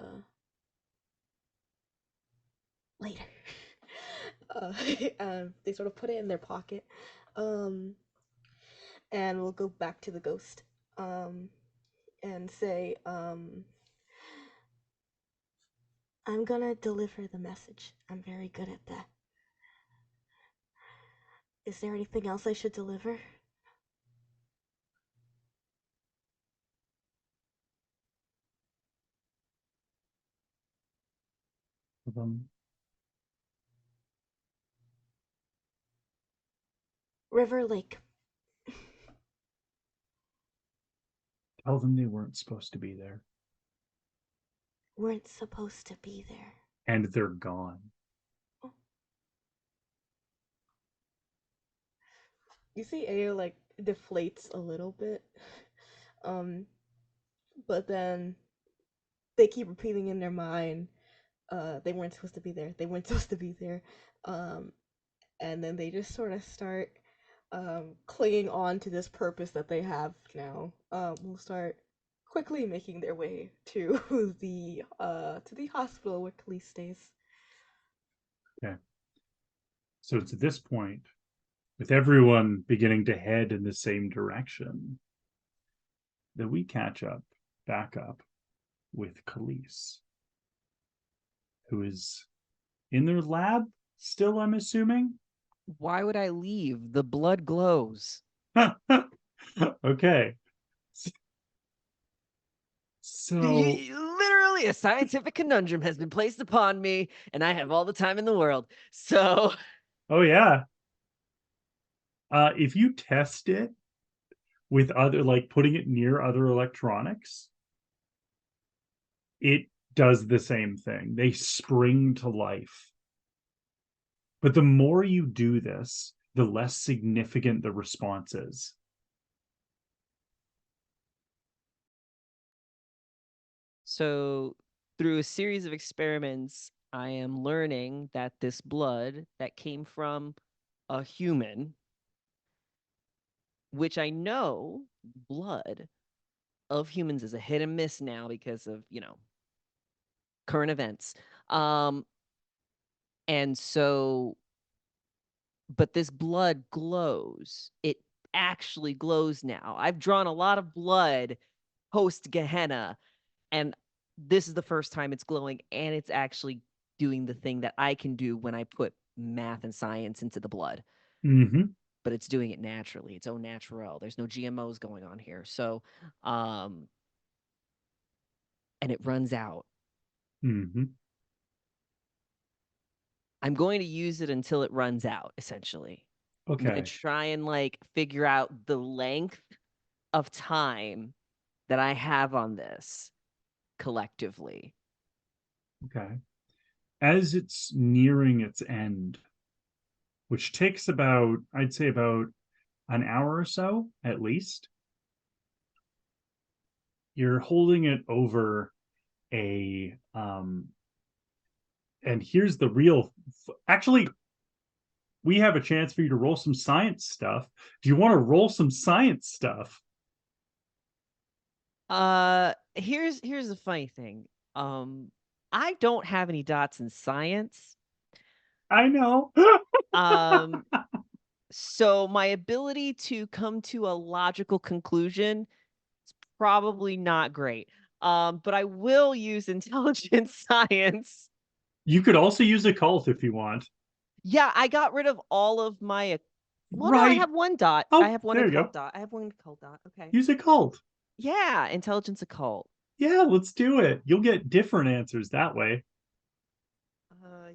[SPEAKER 5] later. They sort of put it in their pocket. And we'll go back to the ghost. And say, I'm gonna deliver the message. I'm very good at that. Is there anything else I should deliver? River Lake.
[SPEAKER 1] Tell them they weren't supposed to be there.
[SPEAKER 5] Weren't supposed to be there.
[SPEAKER 1] And they're gone.
[SPEAKER 5] Oh. You see Ao like deflates a little bit. But then they keep repeating in their mind, they weren't supposed to be there. They weren't supposed to be there. And then they just sort of start clinging on to this purpose that they have now. Will start quickly making their way to the hospital where Khalees stays.
[SPEAKER 1] Okay. So it's at this point with everyone beginning to head in the same direction, that we catch back up with Khalees, who is in their lab still, I'm assuming.
[SPEAKER 2] Why would I leave? The blood glows.
[SPEAKER 1] Okay. So
[SPEAKER 2] Literally, a scientific conundrum has been placed upon me, and I have all the time in the world. So,
[SPEAKER 1] oh yeah. If you test it with other, like putting it near other electronics, it does the same thing. They spring to life. But the more you do this, the less significant the response is.
[SPEAKER 2] so through a series of experiments, I am learning that this blood that came from a human, which I know blood of humans is a hit and miss now because of, current events. And so, but this blood glows. It actually glows now. I've drawn a lot of blood post Gehenna, and this is the first time it's glowing, and it's actually doing the thing that I can do when I put math and science into the blood.
[SPEAKER 1] Mm-hmm.
[SPEAKER 2] But it's doing it naturally. It's au naturel. There's no GMOs going on here. So, and it runs out.
[SPEAKER 1] Mm-hmm.
[SPEAKER 2] I'm going to use it until it runs out, essentially. I'm
[SPEAKER 1] Okay.
[SPEAKER 2] going to try and figure out the length of time that I have on this collectively.
[SPEAKER 1] Okay. As it's nearing its end, which takes about, I'd say about an hour or so, at least, you're holding it over a and here's the real actually, we have a chance for you to roll some science stuff. Do you want to roll some science stuff?
[SPEAKER 2] Here's the funny thing. I don't have any dots in science.
[SPEAKER 1] I know.
[SPEAKER 2] So my ability to come to a logical conclusion is probably not great. But I will use intelligent science.
[SPEAKER 1] You could also use a cult if you want.
[SPEAKER 2] Yeah, I got rid of all of my. Well, no, I
[SPEAKER 1] Right.
[SPEAKER 2] have one dot.
[SPEAKER 1] Oh,
[SPEAKER 2] I have one
[SPEAKER 1] there you go.
[SPEAKER 2] occult dot. I have one occult dot. Okay.
[SPEAKER 1] Use a cult.
[SPEAKER 2] Yeah, intelligence occult.
[SPEAKER 1] Yeah, let's do it. You'll get different answers that way.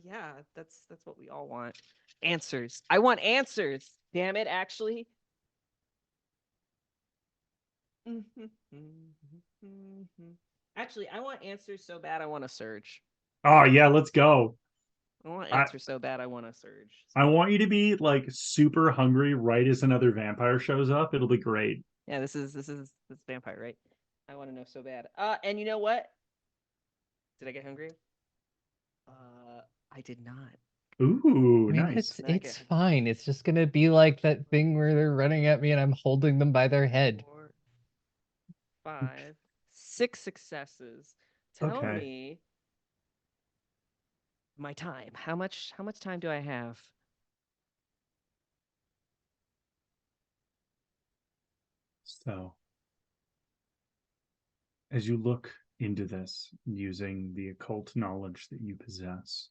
[SPEAKER 2] Yeah, that's what we all want. Answers. I want answers. Damn it, actually. Actually, I want answers so bad I want to surge.
[SPEAKER 1] Oh yeah, let's go.
[SPEAKER 2] I want answers so bad I want to surge.
[SPEAKER 1] I want you to be like super hungry right as another vampire shows up. It'll be great.
[SPEAKER 2] Yeah, this is vampire, right? I want to know so bad. And you know what? Did I get hungry? I did not.
[SPEAKER 1] Ooh,
[SPEAKER 4] I mean,
[SPEAKER 1] nice.
[SPEAKER 4] it's fine. It's just gonna be like that thing where they're running at me and I'm holding them by their head.
[SPEAKER 2] 4, 5, 6 successes. Tell
[SPEAKER 1] Okay.
[SPEAKER 2] me my time. How much time do I have?
[SPEAKER 1] So, as you look into this using the occult knowledge that you possess,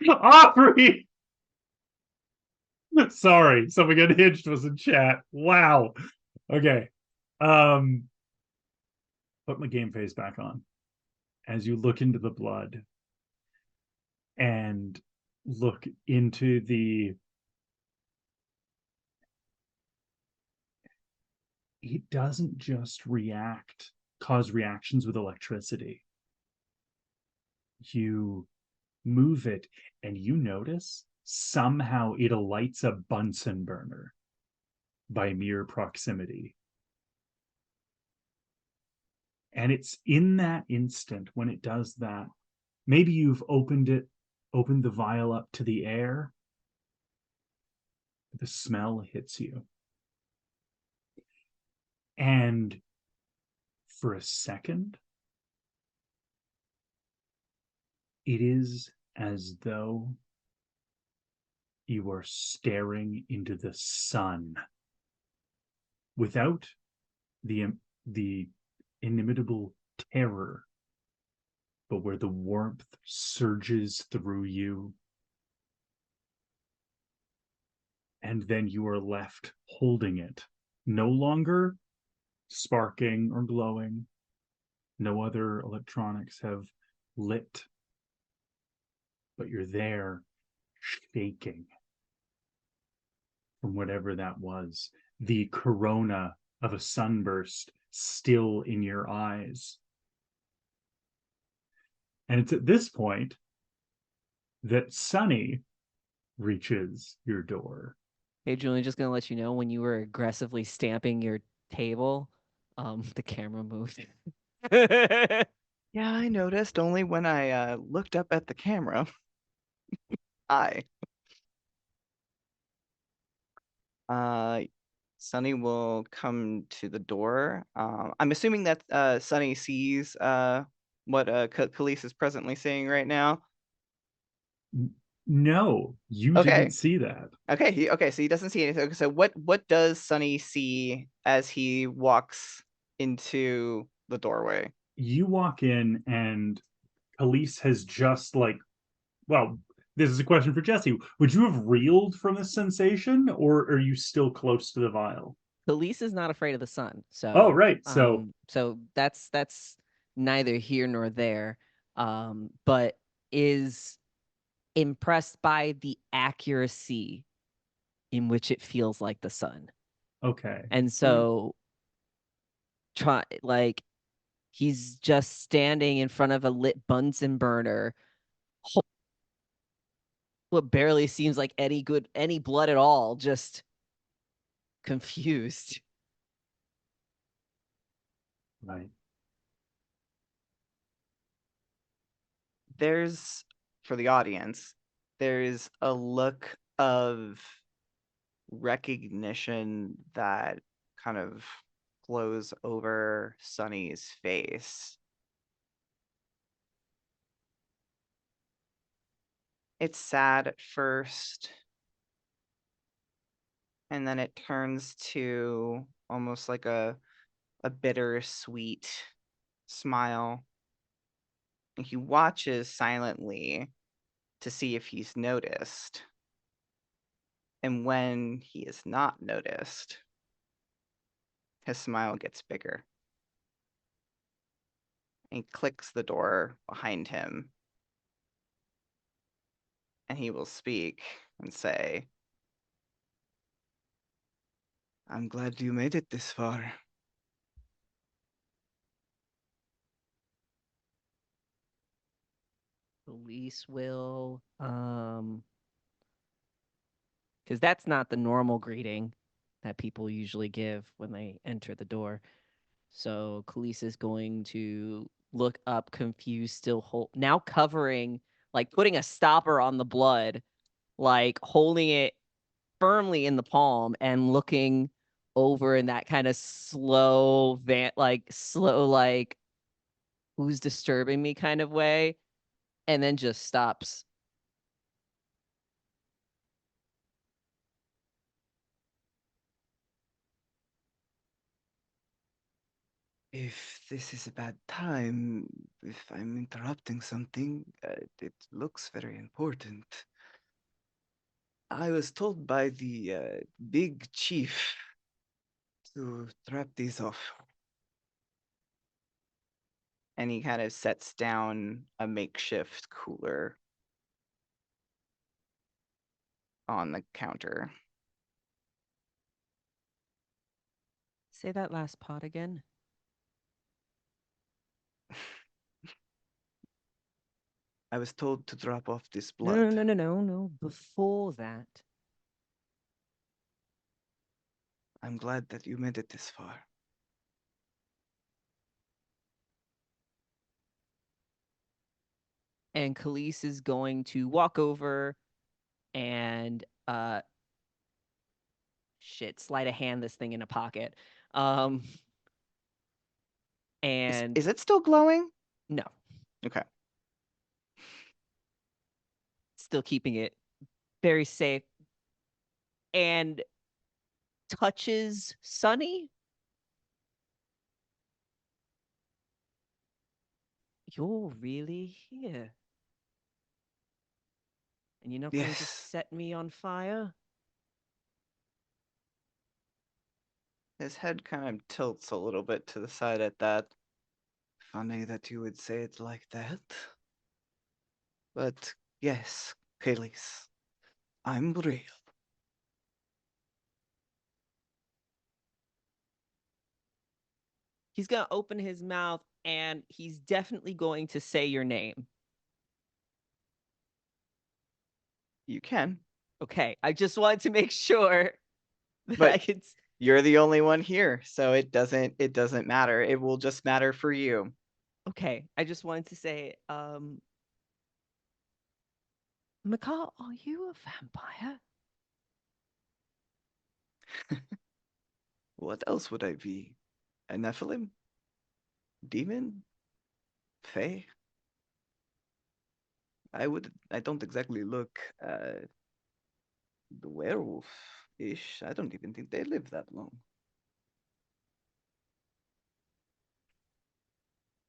[SPEAKER 1] Aubrey! Sorry, someone got hitched was in chat. Wow. Okay. Put my game face back on. As you look into the blood and look into the, it doesn't just cause reactions with electricity. You move it and you notice somehow it lights a Bunsen burner by mere proximity. And it's in that instant when it does that, maybe you've opened the vial up to the air, the smell hits you. And for a second, it is as though you are staring into the sun without the inimitable terror, but where the warmth surges through you. And then you are left holding it, no longer sparking or glowing. No other electronics have lit, but you're there shaking from whatever that was. The corona of a sunburst still in your eyes. And it's at this point that Sunny reaches your door.
[SPEAKER 2] Hey, Julian, just gonna let you know when you were aggressively stamping your table, the camera moved.
[SPEAKER 3] Yeah, I noticed only when I looked up at the camera. Hi. Sunny will come to the door. I'm assuming that Sunny sees what Khalees is presently saying right now.
[SPEAKER 1] No, you
[SPEAKER 3] Okay.
[SPEAKER 1] didn't see that.
[SPEAKER 3] Okay, so he doesn't see anything. So what does Sunny see as he walks into the doorway?
[SPEAKER 1] You walk in and Khalees has just well, this is a question for Jesse. Would you have reeled from this sensation, or are you still close to the vial?
[SPEAKER 2] Khalees is not afraid of the sun, so
[SPEAKER 1] Oh, right. So
[SPEAKER 2] so that's neither here nor there, but is impressed by the accuracy in which it feels like the sun.
[SPEAKER 1] okay.
[SPEAKER 2] And so he's just standing in front of a lit Bunsen burner, what barely seems like any blood at all, just confused.
[SPEAKER 1] Right.
[SPEAKER 3] There's, for the audience, there's a look of recognition that kind of flows over Sunny's face. It's sad at first, and then it turns to almost like a bittersweet smile. And he watches silently to see if he's noticed. And when he is not noticed, his smile gets bigger. And he clicks the door behind him. And he will speak and say, "I'm glad you made it this far."
[SPEAKER 2] Police will because that's not the normal greeting that people usually give when they enter the door. So Khalees is going to look up, confused, still now covering, like putting a stopper on the blood, like holding it firmly in the palm and looking over in that kind of slow, like who's disturbing me kind of way, and then just stops.
[SPEAKER 3] If this is a bad time, if I'm interrupting something, it looks very important. I was told by the big chief to drop these off. And he kind of sets down a makeshift cooler on the counter.
[SPEAKER 2] Say that last part again.
[SPEAKER 3] I was told to drop off this
[SPEAKER 2] No,
[SPEAKER 3] blood.
[SPEAKER 2] no. Before that.
[SPEAKER 3] I'm glad that you made it this far.
[SPEAKER 2] And Khalees is going to walk over and sleight of hand this thing in a pocket. And
[SPEAKER 3] Is it still glowing?
[SPEAKER 2] no,
[SPEAKER 3] Okay.
[SPEAKER 2] still keeping it very safe, and touches Sunny. You're really here. And you're not going to
[SPEAKER 3] Yes.
[SPEAKER 2] set me on fire?
[SPEAKER 3] His head kind of tilts a little bit to the side at that. Funny that you would say it like that. But yes, Kaylis, I'm real.
[SPEAKER 2] He's going to open his mouth and he's definitely going to say your name.
[SPEAKER 3] You can.
[SPEAKER 2] Okay, I just wanted to make sure that
[SPEAKER 3] But
[SPEAKER 2] I could.
[SPEAKER 3] You're the only one here, so it doesn't matter. It will just matter for you.
[SPEAKER 2] Okay, I just wanted to say, Makar, are you a vampire?
[SPEAKER 3] What else would I be? A Nephilim? Demon? Fae? I don't exactly look the werewolf-ish. I don't even think they live that long.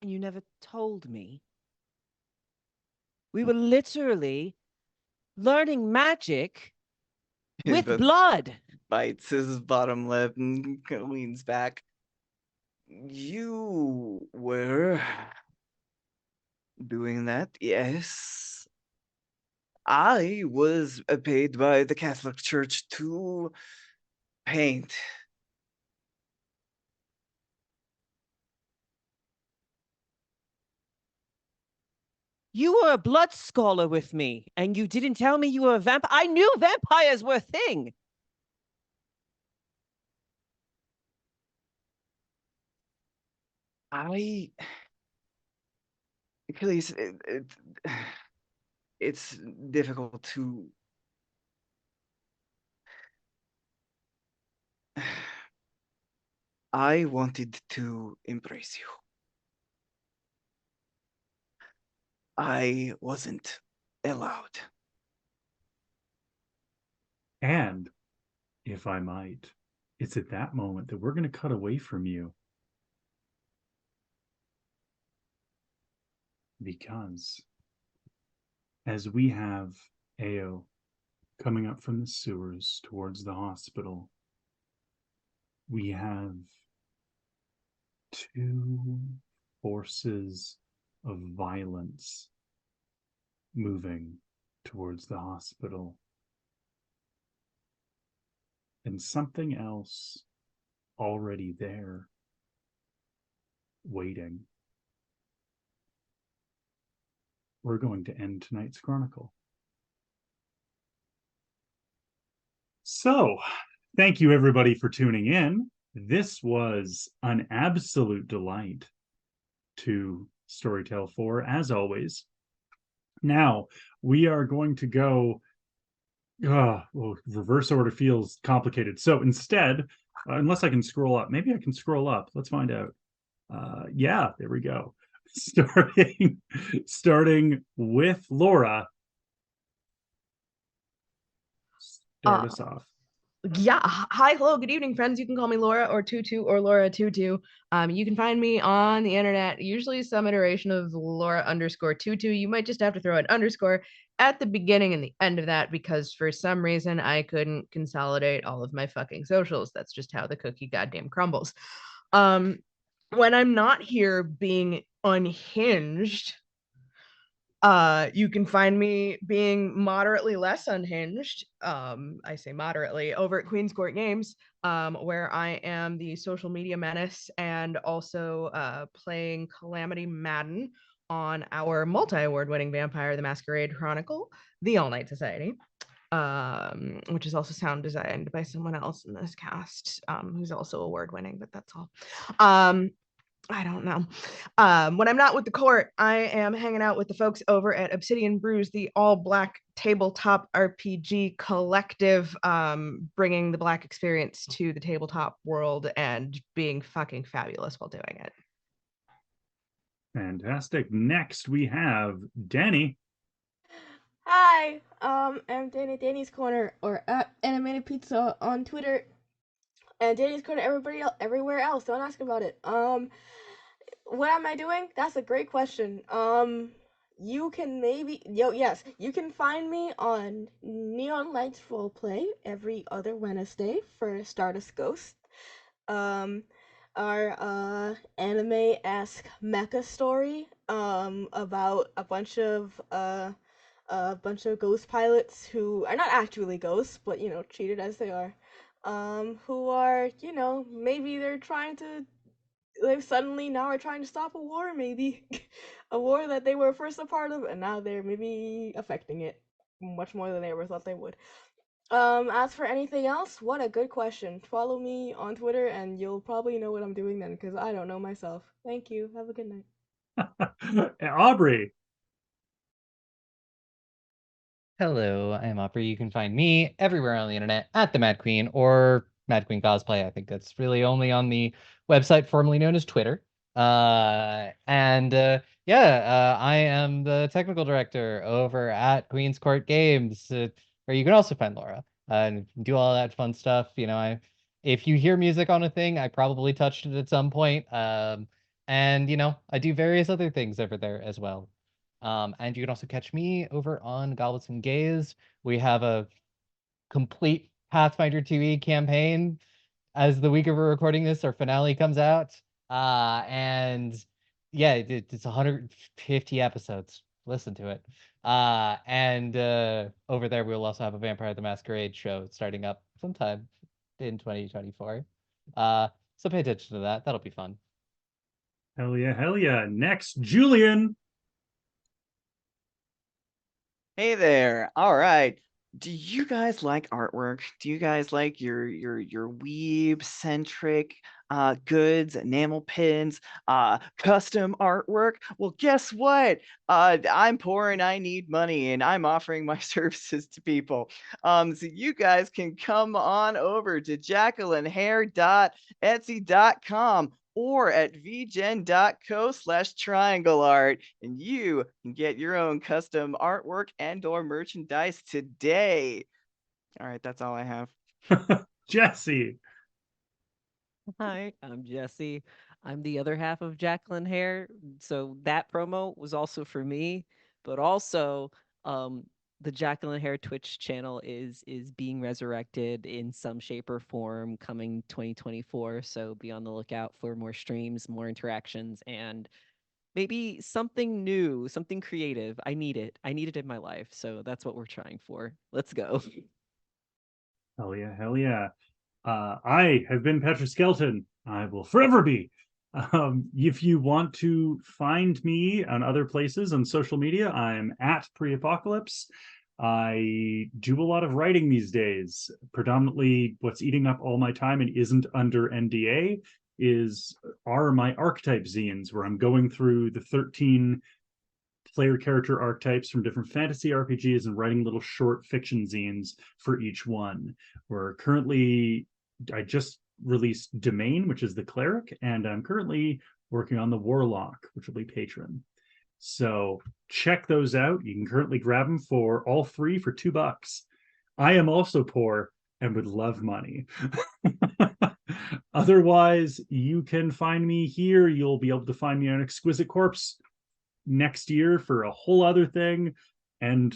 [SPEAKER 2] And you never told me. We were literally learning magic with
[SPEAKER 3] But
[SPEAKER 2] blood.
[SPEAKER 3] bites his bottom lip and leans back. You were doing that, yes. I was paid by the Catholic Church to paint.
[SPEAKER 2] You were a blood scholar with me, and you didn't tell me you were a vampire. I knew vampires were a thing.
[SPEAKER 3] Achilles, it's difficult to. I wanted to embrace you. I wasn't allowed.
[SPEAKER 1] And if I might, it's at that moment that we're going to cut away from you. Because as we have Ao coming up from the sewers towards the hospital, we have two forces of violence moving towards the hospital. And something else already there, waiting. We're going to end tonight's chronicle. So, thank you everybody for tuning in. This was an absolute delight to Storytell 4, as always. Now, we are going to go... well, reverse order feels complicated. So instead, unless I can scroll up, maybe I can scroll up. Let's find out. Yeah, there we go. Starting with Laura. Start us off.
[SPEAKER 6] Yeah. Hi, hello, good evening, friends. You can call me Laura or Tutu or Laura22. You can find me on the internet, usually some iteration of Laura_Tutu. You might just have to throw an underscore at the beginning and the end of that because for some reason I couldn't consolidate all of my fucking socials. That's just how the cookie goddamn crumbles. When I'm not here being unhinged, you can find me being moderately less unhinged. I say moderately over at Queen's Court Games, where I am the social media menace and also playing Calamity Madden on our multi-award winning Vampire the Masquerade Chronicle, The All Night Society, which is also sound designed by someone else in this cast, who's also award winning, but that's all. I don't know. When I'm not with the court, I am hanging out with the folks over at Obsidian Brews, the all-black tabletop RPG collective, bringing the Black experience to the tabletop world and being fucking fabulous while doing it.
[SPEAKER 1] Fantastic. Next, we have Danny.
[SPEAKER 5] Hi, I'm Danny's Corner, or at Animated Pizza on Twitter, and Danny's Corner everywhere else. Don't ask about it. What am I doing? That's a great question. You can yes, you can find me on Neon Lights Roleplay every other Wednesday for Stardust Ghost. Um, our anime-esque mecha story about a bunch of ghost pilots who are not actually ghosts, but treated as they are. Who are, maybe they suddenly now are trying to stop a war, maybe. A war that they were first a part of, and now they're maybe affecting it much more than they ever thought they would. As for anything else, what a good question. Follow me on Twitter and you'll probably know what I'm doing then, because I don't know myself. Thank you. Have a good night.
[SPEAKER 1] Aubrey.
[SPEAKER 4] Hello, I'm Opry. You can find me everywhere on the internet at the Mad Queen or Mad Queen Cosplay. I think that's really only on the website formerly known as Twitter. I am the technical director over at Queen's Court Games, where you can also find Laura and do all that fun stuff. If you hear music on a thing, I probably touched it at some point. I do various other things over there as well. And you can also catch me over on Goblets and Gaze. We have a complete Pathfinder 2e campaign. As the week of we're recording this, our finale comes out. It's 150 episodes. Listen to it. Over there, we'll also have a Vampire the Masquerade show starting up sometime in 2024. So pay attention to that. That'll be fun.
[SPEAKER 1] Hell yeah, hell yeah. Next, Julian.
[SPEAKER 3] Hey there. All right. Do you guys like artwork? Do you guys like your weeb centric goods, enamel pins, custom artwork? Well, guess what? I'm poor and I need money, and I'm offering my services to people. So you guys can come on over to jacquelinehair.etsy.com or at vgen.co/triangleart, and you can get your own custom artwork and/or merchandise today. All right, that's all I have.
[SPEAKER 1] Jesse.
[SPEAKER 2] Hi, I'm Jesse. I'm the other half of Jacqueline Hair. So that promo was also for me, but also the Jacqueline Hair Twitch channel is being resurrected in some shape or form coming 2024. So be on the lookout for more streams, more interactions, and maybe something new, something creative. I need it. I need it in my life. So that's what we're trying for. Let's go.
[SPEAKER 1] Hell yeah, hell yeah. I have been Petra Skelton. I will forever be. If you want to find me on other places on social media, I'm at Pre-Apocalypse. I do a lot of writing these days. Predominantly, what's eating up all my time and isn't under NDA are my archetype zines, where I'm going through the 13 player character archetypes from different fantasy RPGs and writing little short fiction zines for each one. I just released Domain, which is the cleric, and I'm currently working on the warlock, which will be patron. So check those out. You can currently grab them for all three for $2. I am also poor and would love money. Otherwise, you can find me here. You'll be able to find me on Exquisite Corpse next year for a whole other thing, and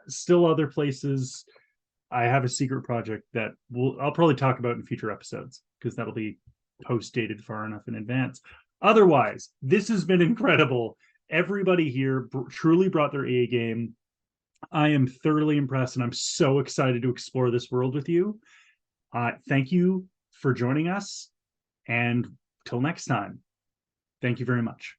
[SPEAKER 1] still other places. I have a secret project that I'll probably talk about in future episodes, because that'll be post-dated far enough in advance. Otherwise, this has been incredible. Everybody here truly brought their A game. I am thoroughly impressed, and I'm so excited to explore this world with you. Thank you for joining us, and till next time, thank you very much.